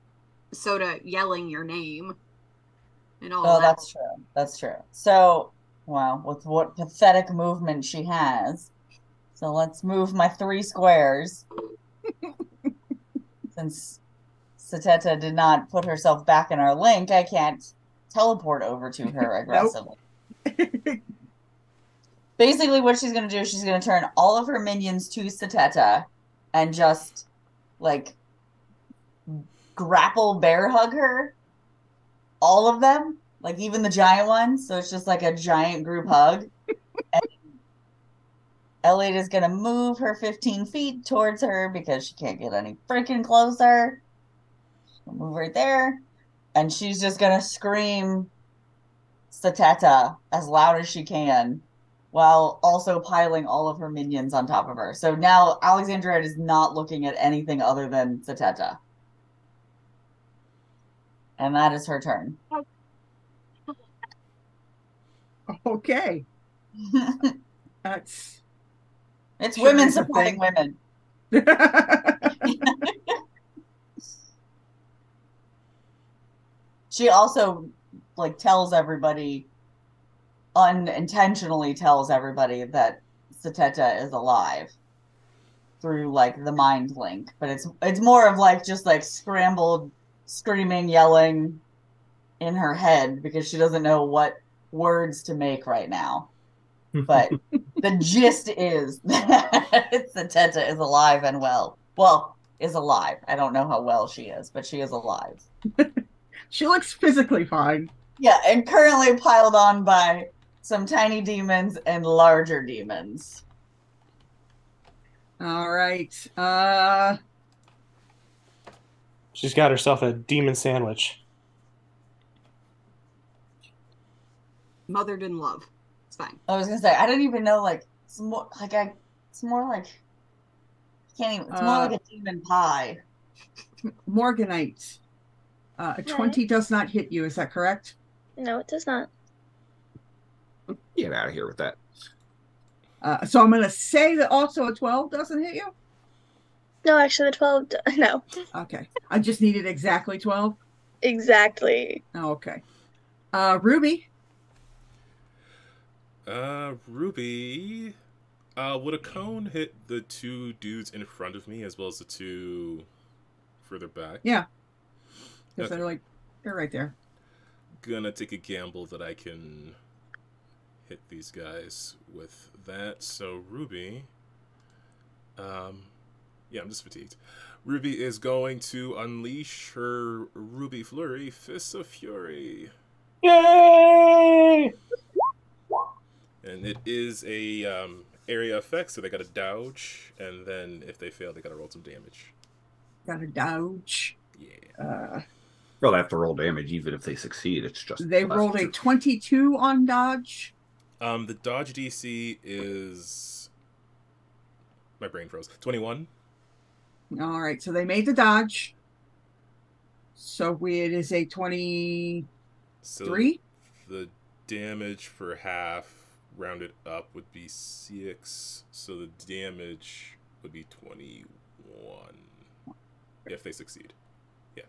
Soda yelling your name and all that. That's true. So, wow, with what pathetic movement she has. So let's move my 3 squares. Since Sateta did not put herself back in our link, I can't teleport over to her aggressively. Basically, what she's going to do is she's going to turn all of her minions to Sateta and just, like, grapple bear hug her. All of them, like even the giant ones. So it's just like a giant group hug. And Elliot is going to move her 15 feet towards her because she can't get any freaking closer. She'll move right there. And she's just going to scream Sateta as loud as she can while also piling all of her minions on top of her. So now Alexandra is not looking at anything other than Sateta. And that is her turn. Okay. It's women supporting women. She also unintentionally tells everybody that Sateta is alive through like the mind link, but it's more of like just like scrambled screaming, yelling in her head because she doesn't know what words to make right now. But the gist is that Sateta is alive and well. Well, is alive. I don't know how well she is, but she is alive. She looks physically fine. Yeah, and currently piled on by some tiny demons and larger demons. All right. She's got herself a demon sandwich. Mothered in love. It's fine. I was gonna say I don't even know it's more like it's more like a demon pie. Morganite. 20 does not hit you, is that correct? No, it does not. Get out of here with that. So I'm going to say that also a 12 doesn't hit you? No, actually, the 12, no. Okay. I just needed exactly 12? Exactly. Okay. Ruby? Ruby... would a cone hit the 2 dudes in front of me as well as the 2 further back? Yeah. Because Okay. they're right there. Gonna take a gamble that I can hit these guys with that. So Ruby... yeah, I'm just fatigued. Ruby is going to unleash her Ruby Flurry, Fists of Fury. Yay! And it is a area effect, so they gotta dodge, and then if they fail, they gotta roll some damage. Gotta dodge. Yeah. They'll have to roll damage even if they succeed. It's just they rolled a 22 on dodge. The dodge DC is... My brain froze. 21. All right, so they made the dodge. So it is a 23. So the damage for half rounded up would be 6. So the damage would be 21 if they succeed. Yeah.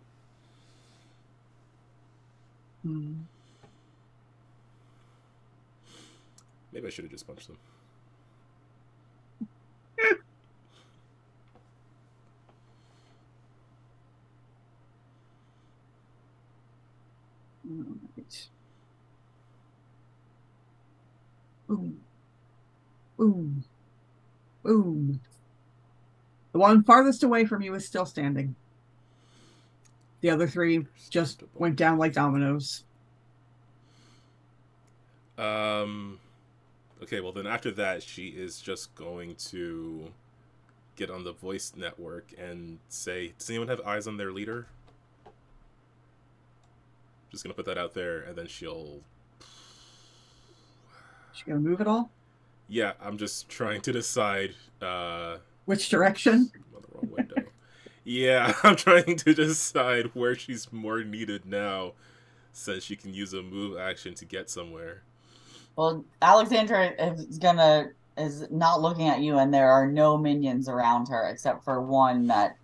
Maybe I should have just punched them. Right. Boom. Boom. Boom. The one farthest away from you is still standing. The other 3 just went down like dominoes. Okay, well then after that, she is just going to get on the voice network and say, does anyone have eyes on their leader? Just gonna put that out there, and then she'll... She gonna move at all? Yeah, I'm just trying to decide... which direction? On the wrong window. Yeah, I'm trying to decide where she's more needed now, since she can use a move action to get somewhere. Well, Alexandra is not looking at you, and there are no minions around her except for one that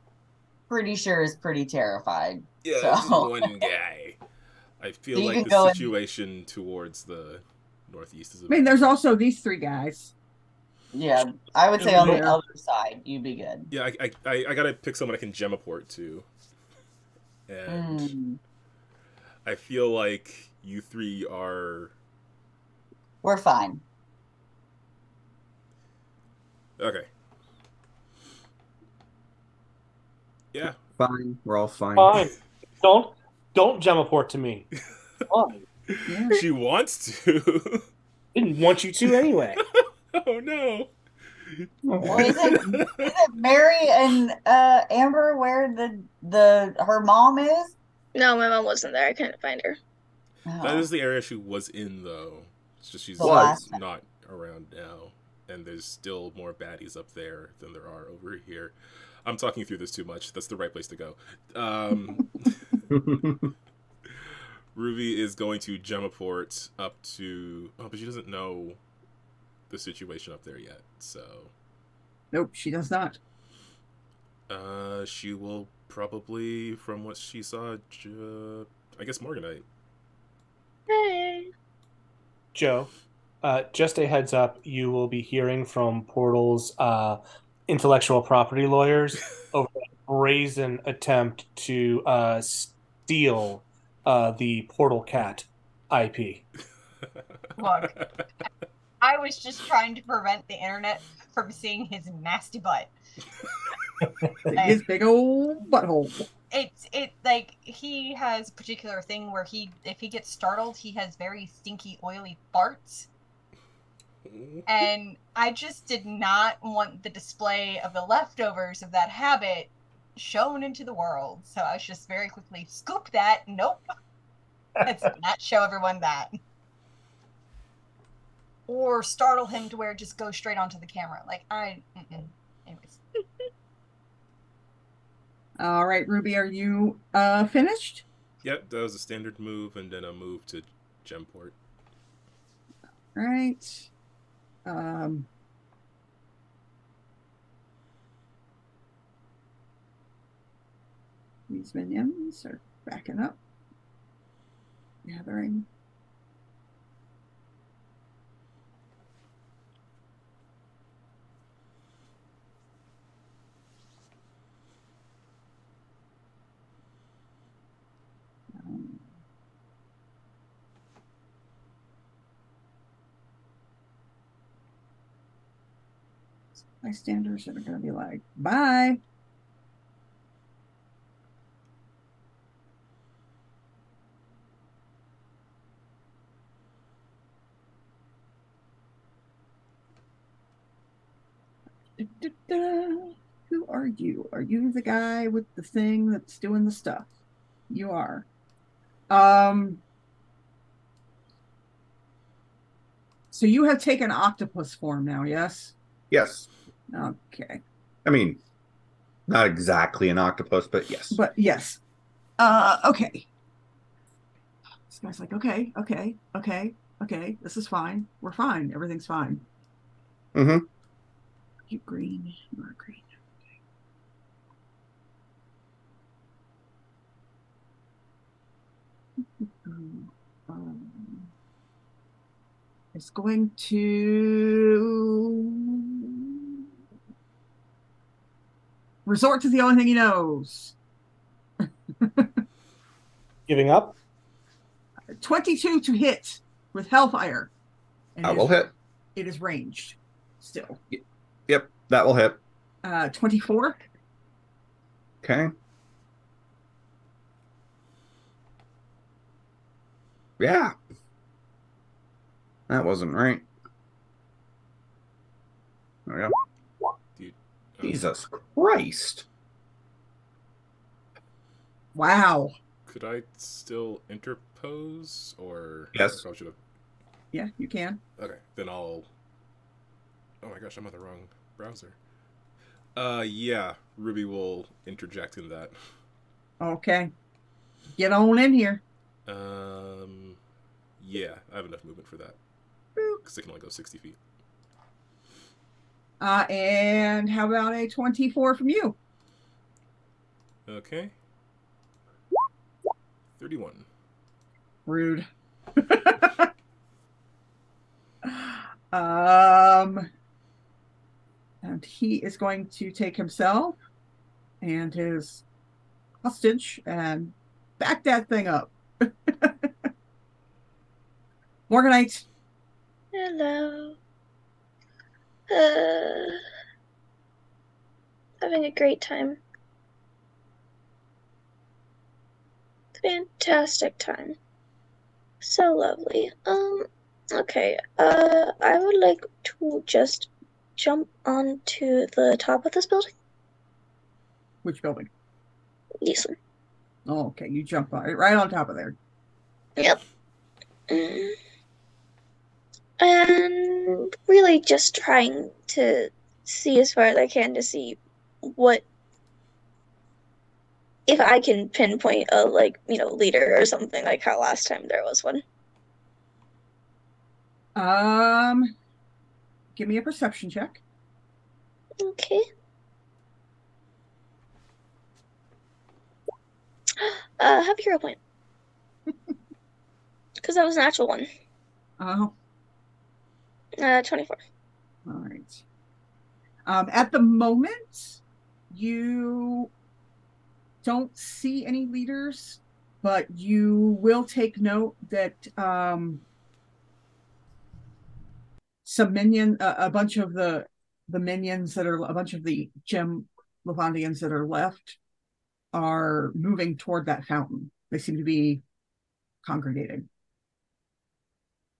pretty sure is pretty terrified. Yeah, so. Just one guy. I feel like the situation towards the northeast is... I mean, there's also these 3 guys. Yeah, I would say on the There. other side, you'd be good. Yeah, I gotta pick someone I can gemaport to. And I feel like you three are... We're fine. Okay. Yeah. Fine. We're all fine. Fine. Don't gemaport to me. Fine. Yeah. She wants to. Didn't want you to anyway. Oh no. Well, is it Mary and Amber where her mom is? No, my mom wasn't there. I couldn't find her. That is the area she was in, though. It's just she's Was. not around now. And there's still more baddies up there than there are over here. I'm talking through this too much. That's the right place to go. Ruby is going to gemaport up to... Oh, but she doesn't know the situation up there yet, so... Nope, she does not. She will probably, from what she saw, I guess Morganite. Hey. Joe, just a heads up, you will be hearing from Portal's intellectual property lawyers over a brazen attempt to steal the Portal Cat IP. Look, I was just trying to prevent the internet from seeing his nasty butt. His big old butthole. It's like he has a particular thing where if he gets startled, he has very stinky, oily farts. And I just did not want the display of the leftovers of that habit shown into the world. So I was just very quickly scoop that. Nope. Let's not show everyone that. Or startle him to where it just goes straight onto the camera. Like, anyways. All right, Ruby, are you finished? Yep, that was a standard move, and then a move to Gemport. All right. These minions are backing up, gathering. Bystanders are going to be like, bye. Who are you? Are you the guy with the thing that's doing the stuff? You are. So you have taken octopus form now, yes? Yes. Okay. I mean, not exactly an octopus, but yes. But yes. Okay. This guy's like, okay. This is fine. We're fine. Everything's fine. Mm-hmm. You green. You are green. It's going to resort to the only thing he knows. Giving up? 22 to hit with Hellfire. And I will hit. It is ranged still. Yep, that will hit. 24. Okay. Yeah. That wasn't right. There we go. Dude, Jesus Christ. Wow. could I still interpose, or... Yes. I should have... Yeah, you can. Okay, then I'll... Oh my gosh, I'm on the wrong browser. Yeah, Ruby will interject in that. Okay. Get on in here. Yeah, I have enough movement for that. Because they can only go 60 feet. And how about a 24 from you? Okay. 31. Rude. And he is going to take himself and his hostage and back that thing up. Morganite. Hello. Having a great time. Fantastic time. So lovely. Okay. I would like to just jump onto the top of this building. Which building? This one. Oh, okay. You jump on it right on top of there. Yep. And really just trying to see as far as I can to see what, if I can pinpoint a, like, leader or something, like how last time there was one. Give me a perception check. Okay. Have a hero point. Because that was an actual one. Oh. 24. All right. At the moment, you don't see any leaders, but you will take note that some a bunch of the minions that are, a bunch of the Gem Levandians that are left are moving toward that fountain. They seem to be congregating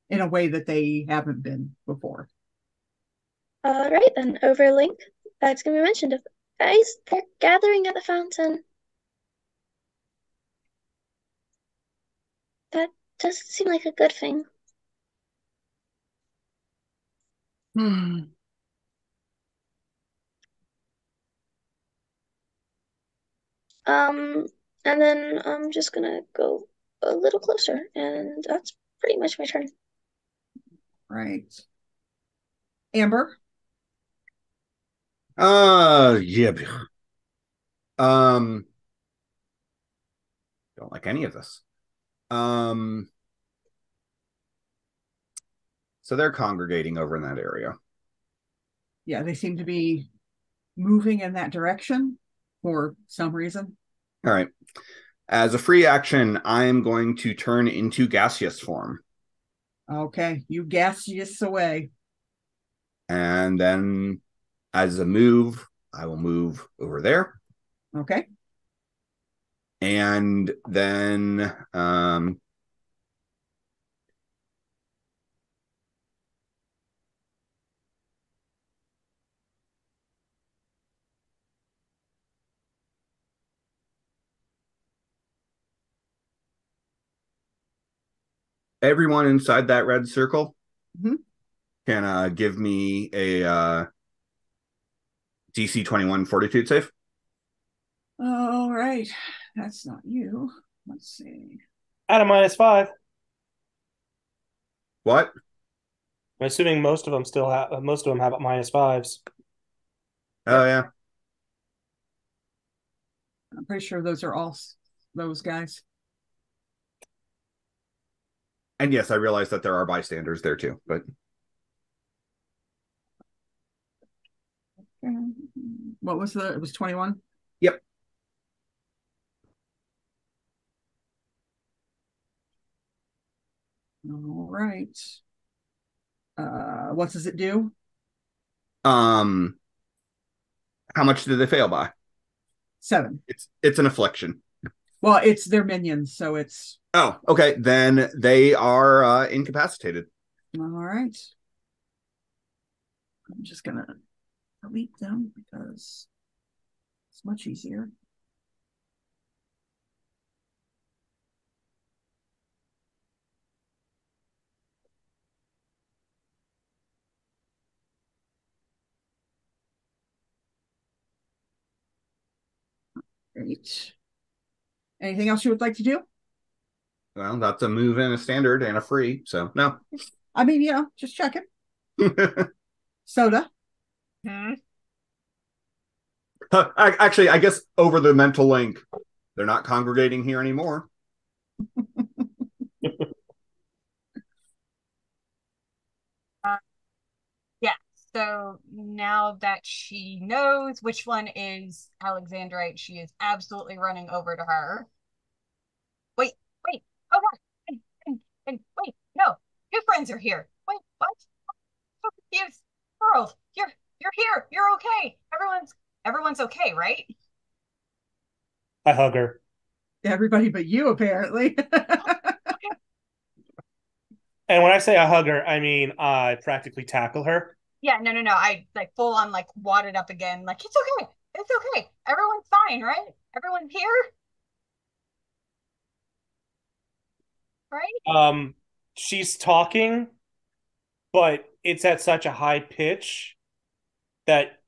in a way that they haven't been before. All right, then. Overlink. That's going to be mentioned. If guys, they're gathering at the fountain. That doesn't seem like a good thing. And then I'm just gonna go a little closer, and that's pretty much my turn. Right. Amber? Yeah. Don't like any of this. So they're congregating over in that area. Yeah, they seem to be moving in that direction for some reason. All right. As a free action, I am going to turn into gaseous form. Okay, you gaseous away. And then as a move, I will move over there. Okay. And then everyone inside that red circle can give me a DC 21 fortitude save. All right. That's not you. Let's see. At a -5. What? I'm assuming most of them have at -5s. Oh, yeah. I'm pretty sure those are all those guys. And yes, I realize that there are bystanders there too, but what was it was 21? Yep. All right. What does it do? How much did they fail by? 7. It's an affliction. Well, it's their minions, so it's... Oh, okay. Then they are incapacitated. All right. I'm just going to delete them because it's much easier. Great. Anything else you would like to do? Well, that's a move and a standard and a free, so no. I mean, yeah, just checking. Soda? Actually, I guess over the mental link, they're not congregating here anymore. Yes. So now that she knows which one is Alexandrite, she is absolutely running over to her. Wait, wait, oh no, and wait, no, your friends are here. Wait, what? So confused. Girls, you're here. You're okay. Everyone's okay, right? I hug her. Everybody but you, apparently. And when I say I hug her, I mean I practically tackle her. Yeah, no. I like full on like wadded up again. Like it's okay. It's okay. Everyone's fine, right? Everyone's here, right? She's talking, but it's at such a high pitch that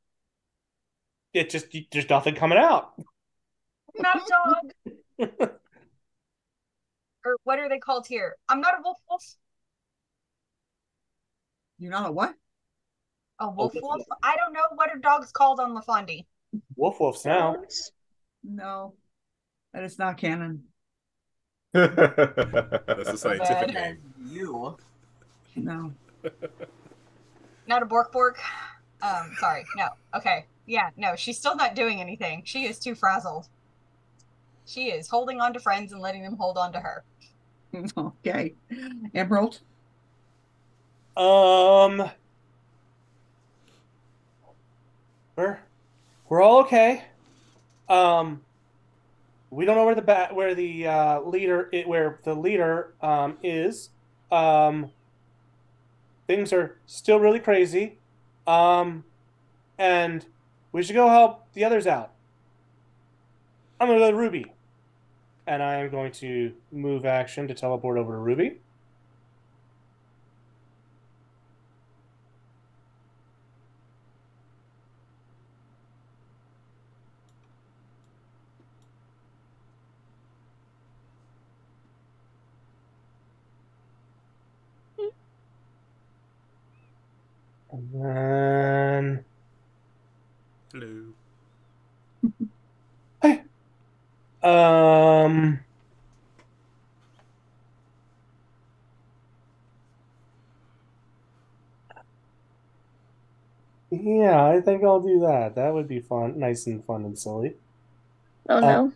it just there's nothing coming out. I'm not a dog. Or what are they called here? I'm not a wolf. You're not a what? A wolf. I don't know. What are dogs called on LaFondi? Wolves now. Dogs. No, that is not canon. That's a scientific Bad name. you. No. Not a bork. Sorry. No. Okay. Yeah, no, she's still not doing anything. She is too frazzled. She is holding on to friends and letting them hold on to her. Okay. Emerald? We're all okay. We don't know where the leader is. Things are still really crazy. And we should go help the others out. I'm gonna go to Ruby. And I am going to move action to teleport over to Ruby. And then... Hello. Hey. Yeah, I think I'll do that. That would be fun, nice and fun and silly. Oh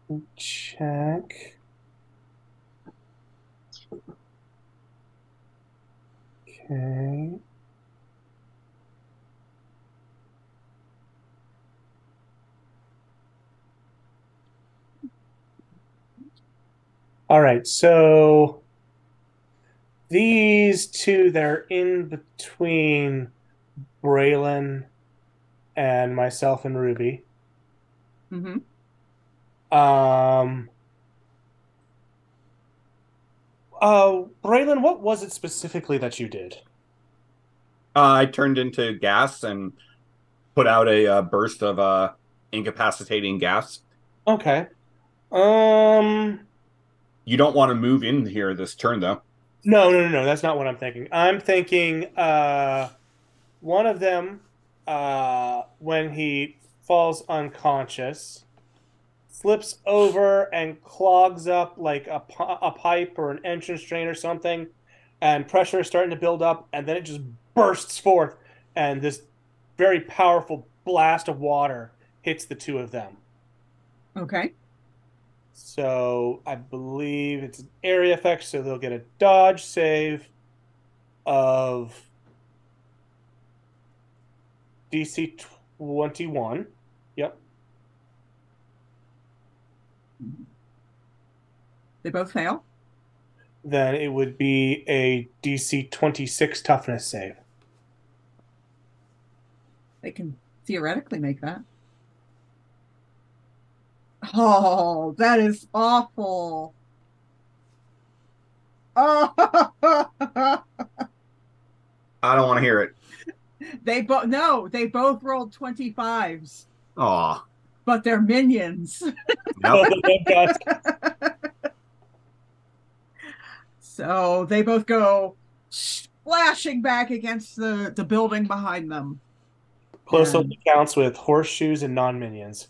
no. Check. Okay. All right, so these two, they're in between Braylon and myself and Ruby. Mm-hmm. Braylon, what was it specifically that you did? I turned into gas and put out a burst of incapacitating gas. Okay. You don't want to move in here this turn, though. No. That's not what I'm thinking. I'm thinking one of them, when he falls unconscious, flips over and clogs up like a pipe or an entrance drain or something, and pressure is starting to build up, and then it just bursts forth, and this very powerful blast of water hits the two of them. Okay. So I believe it's an area effect, so they'll get a dodge save of DC 21. Yep. They both fail. Then it would be a DC 26 toughness save. They can theoretically make that. Oh, that is awful. Oh, I don't want to hear it. they both rolled 25s, Aw. but they're minions. Nope. So they both go splashing back against the building behind them. Close only counts with horseshoes and non-minions.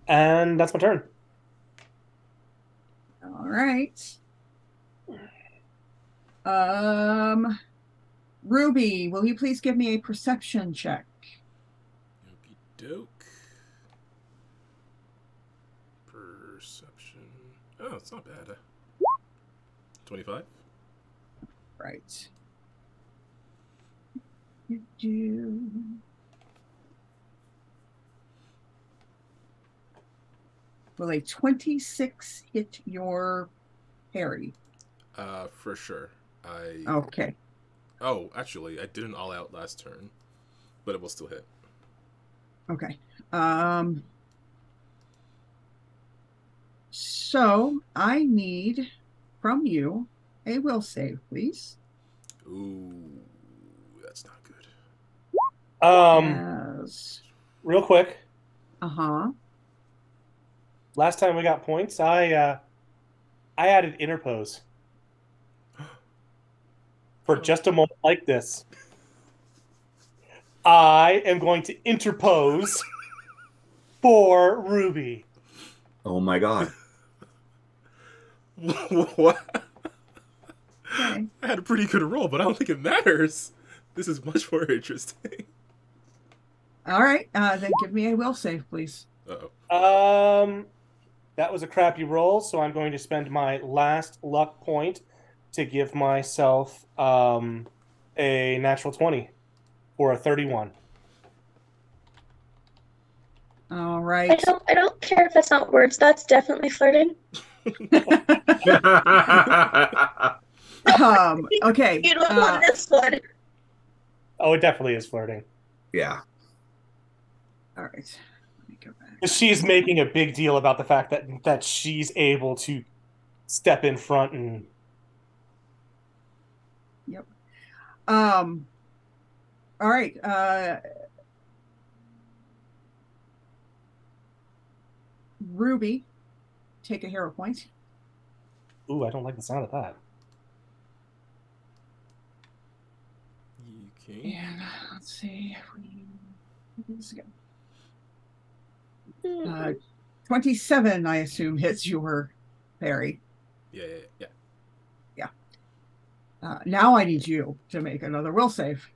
And that's my turn. All right. Ruby, will you please give me a perception check? Okey doke. Perception. Oh, it's not bad. 25. Right. You do. Will a 26 hit your parry? For sure. Okay. Oh, actually, I did an all-out last turn, but it will still hit. Okay. So I need from you a will save, please. Ooh, that's not good. Yes. Real quick. Uh-huh. Last time we got points, I added interpose for just a moment like this. I am going to interpose for Ruby. Oh my god. What? Okay. I had a pretty good roll, but I don't think it matters. This is much more interesting. All right. Then give me a will save, please. Uh-oh. That was a crappy roll, so I'm going to spend my last luck point to give myself a natural 20 for a 31. All right. I don't care if that's not words. That's definitely flirting. Okay. You don't want this one. Oh, it definitely is flirting. Yeah. All right. Let me go back. She's making a big deal about the fact that she's able to step in front and. Yep. All right. Ruby, take a hero point. Ooh, I don't like the sound of that. Okay. And let's see if we do this again. 27, I assume, hits your parry. Yeah. Now I need you to make another will save.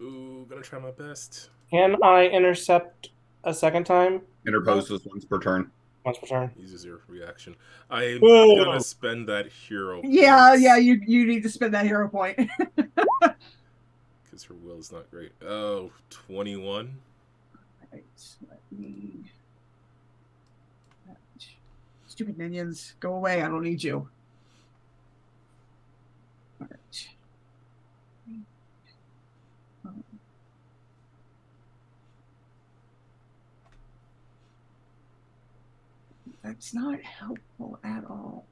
Ooh, gonna try my best. Can I intercept a second time? Interpose was once per turn. Once per turn. Uses your reaction. I'm Whoa. gonna spend that hero Yeah, points. yeah, you need to spend that hero point. Because her will is not great. Oh, 21. Right, let me... Stupid minions, go away. I don't need you. All right. That's not helpful at all.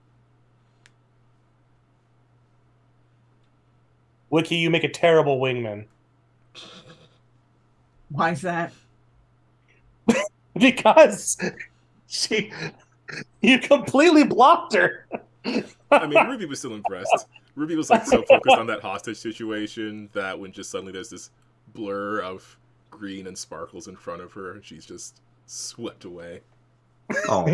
Wiki, you make a terrible wingman. Why is that? Because you completely blocked her. I mean, Ruby was still impressed. Ruby was like so focused on that hostage situation that when just suddenly there's this blur of green and sparkles in front of her, she's just swept away. Oh.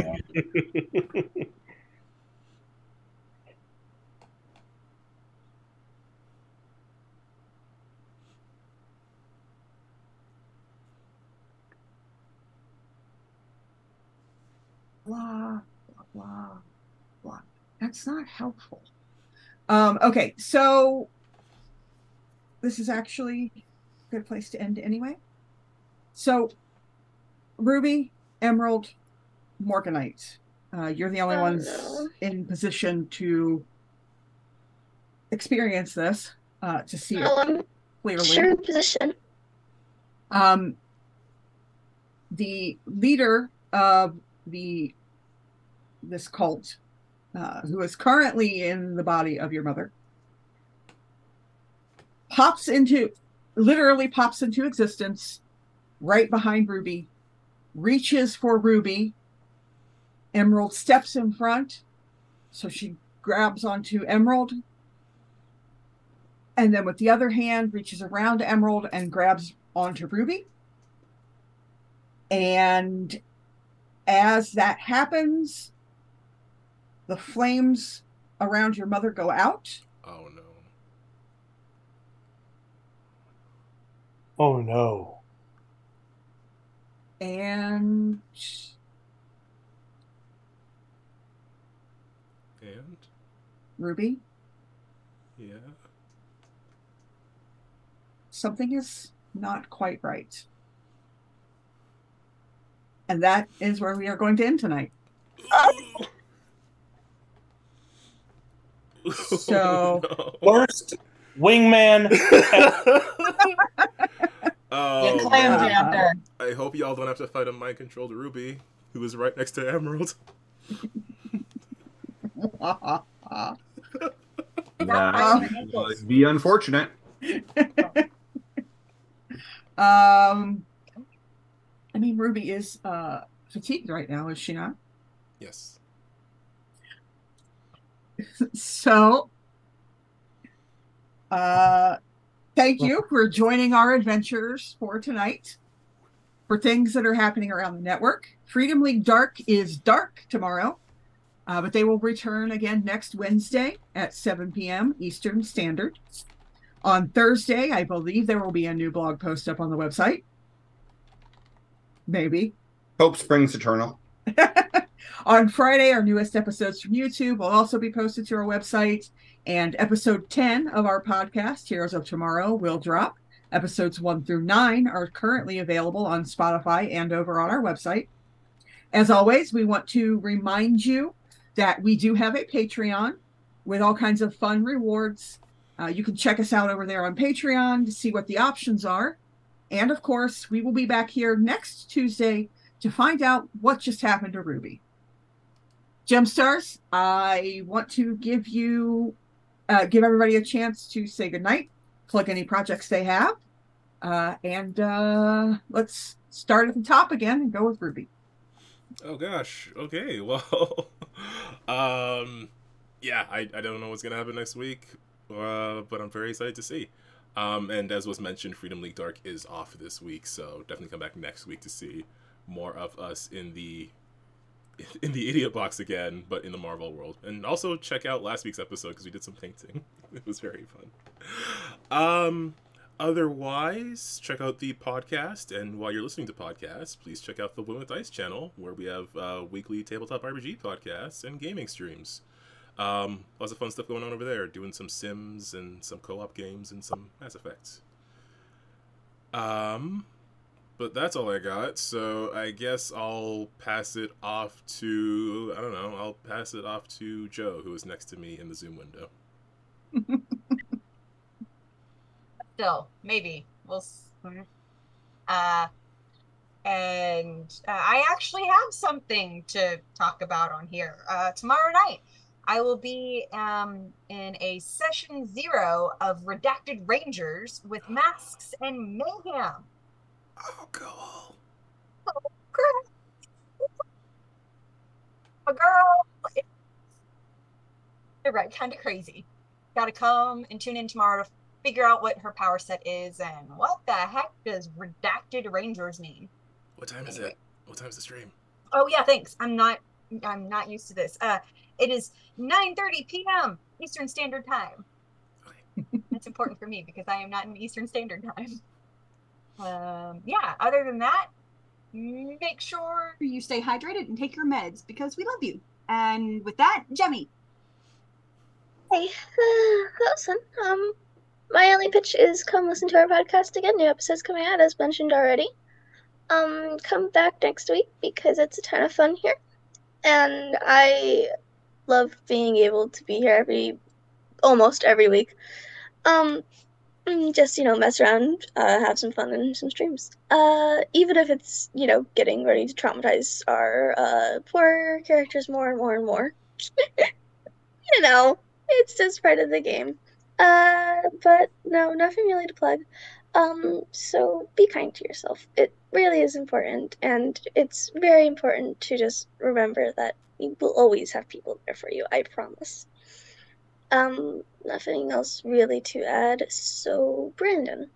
Blah, blah, blah, blah. That's not helpful. Okay, so this is actually a good place to end anyway. So, Ruby, Emerald, Morganite, you're the only ones in position to experience this, to see it clearly. Sure position. The leader of this cult, who is currently in the body of your mother, literally pops into existence right behind Ruby, reaches for Ruby. Emerald steps in front, so she grabs onto Emerald, and then with the other hand reaches around Emerald and grabs onto Ruby. And as that happens, the flames around your mother go out. Oh no. Oh no. And And? Ruby, Yeah. something is not quite right. And that is where we are going to end tonight. So, no. Worst wingman. Oh, You claimed man. after. I hope y'all don't have to fight a mind-controlled Ruby, who is right next to Emerald. That'd be unfortunate. I mean, Ruby is fatigued right now, is she not? Yes. So, thank you for joining our adventures for tonight. For things that are happening around the network, Freedom League Dark is dark tomorrow, but they will return again next Wednesday at 7 p.m. Eastern Standard. On Thursday, I believe there will be a new blog post up on the website. Maybe. Hope springs eternal. On Friday, our newest episodes from YouTube will also be posted to our website. And episode 10 of our podcast, Heroes of Tomorrow, will drop. Episodes 1 through 9 are currently available on Spotify and over on our website. As always, we want to remind you that we do have a Patreon with all kinds of fun rewards. You can check us out over there on Patreon to see what the options are. And of course, we will be back here next Tuesday to find out what just happened to Ruby. GemStars, I want to give everybody a chance to say goodnight, plug any projects they have, and let's start at the top again and go with Ruby. Oh gosh. Okay. Well, yeah, I don't know what's gonna happen next week, but I'm very excited to see. And as was mentioned, Freedom League Dark is off this week, so definitely come back next week to see more of us in the idiot box again, but in the Marvel world. And also check out last week's episode because we did some painting. It was very fun. Otherwise, check out the podcast, and while you're listening to podcasts, please check out the Win with Dice channel, where we have weekly tabletop RPG podcasts and gaming streams. Lots of fun stuff going on over there, doing some Sims and some co-op games and some Mass Effects. But that's all I got, so I guess I'll pass it off to, I don't know, I'll pass it off to Joe, who is next to me in the Zoom window. Still, maybe. We'll and I actually have something to talk about on here. Tomorrow night, I will be in a session 0 of Redacted Rangers with masks and mayhem. Oh, cool. Oh, girl. A girl. You're right, kind of crazy. Gotta come and tune in tomorrow to figure out what her power set is and what the heck does Redacted Rangers mean. What time is it? What time is the stream? Oh yeah, thanks. I'm not used to this. It is 9:30 p.m. Eastern Standard Time. Okay. That's important for me because I am not in Eastern Standard Time. Yeah, other than that, make sure you stay hydrated and take your meds because we love you. And with that, Jemmy. Hey, listen, my only pitch is come listen to our podcast again. New episodes coming out, as mentioned already. Come back next week because it's a ton of fun here. And I love being able to be here almost every week. Just, mess around, have some fun and some streams. Even if it's, getting ready to traumatize our poor characters more and more and more. It's just part of the game. But no, nothing really to plug. So be kind to yourself. It really is important, and it's very important to just remember that you will always have people there for you, I promise. Nothing else really to add, so Brandon.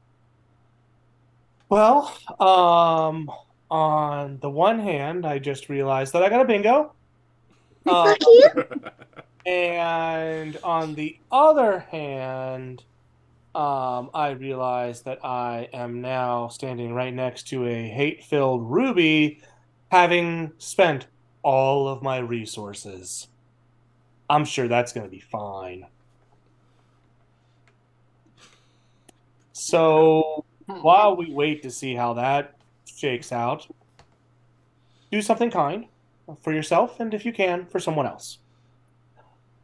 Well, on the one hand, I just realized that I got a bingo. Lucky. And on the other hand, I realize that I am now standing right next to a hate-filled Ruby, having spent all of my resources. I'm sure that's going to be fine. So while we wait to see how that shakes out, do something kind for yourself and, if you can, for someone else.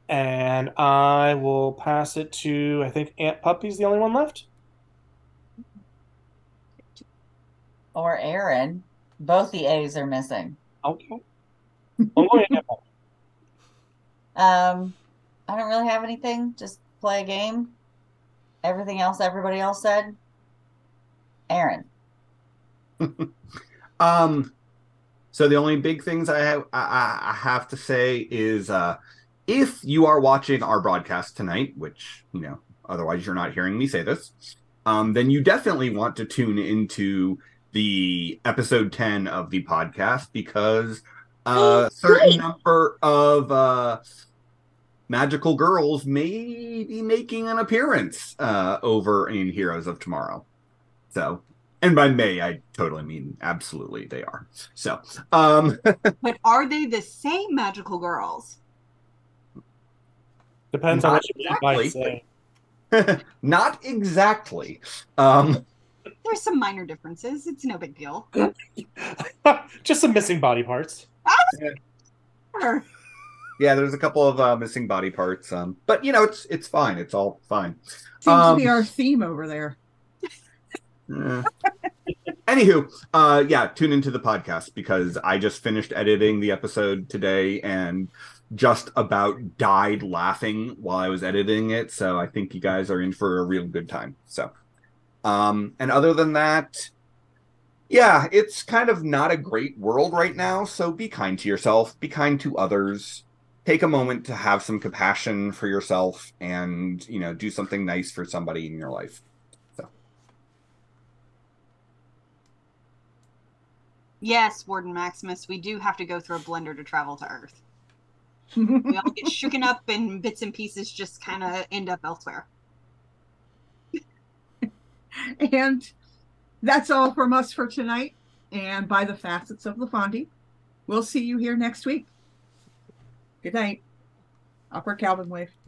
And I will pass it to, I think Aunt Puppy's the only one left. Or Aaron. Both the A's are missing. Okay. I'm going to Aunt Puppy. I don't really have anything. Just play a game. Everything else everybody else said. Aaron. So the only big things I have to say is if you are watching our broadcast tonight, which, you know, otherwise you're not hearing me say this, then you definitely want to tune into the episode 10 of the podcast, because a certain number of magical girls may be making an appearance over in Heroes of Tomorrow. So, and by may, I totally mean absolutely they are. So, But are they the same magical girls? Depends on what you mean by say. Not exactly. There's some minor differences. It's no big deal. Just some missing body parts. Sure. Yeah, there's a couple of missing body parts. But you know, it's fine. It's all fine. Seems to be our theme over there. Anywho, yeah, tune into the podcast, because I just finished editing the episode today and just about died laughing while I was editing it. So I think you guys are in for a real good time. So, and other than that, yeah, it's kind of not a great world right now. So be kind to yourself, be kind to others, take a moment to have some compassion for yourself, and, you know, do something nice for somebody in your life. Yes, Warden Maximus, we do have to go through a blender to travel to Earth. We all get shooken up and bits and pieces just kind of end up elsewhere. And that's all from us for tonight. And by the facets of the Fondy, we'll see you here next week. Good night. Upward Calvin wave.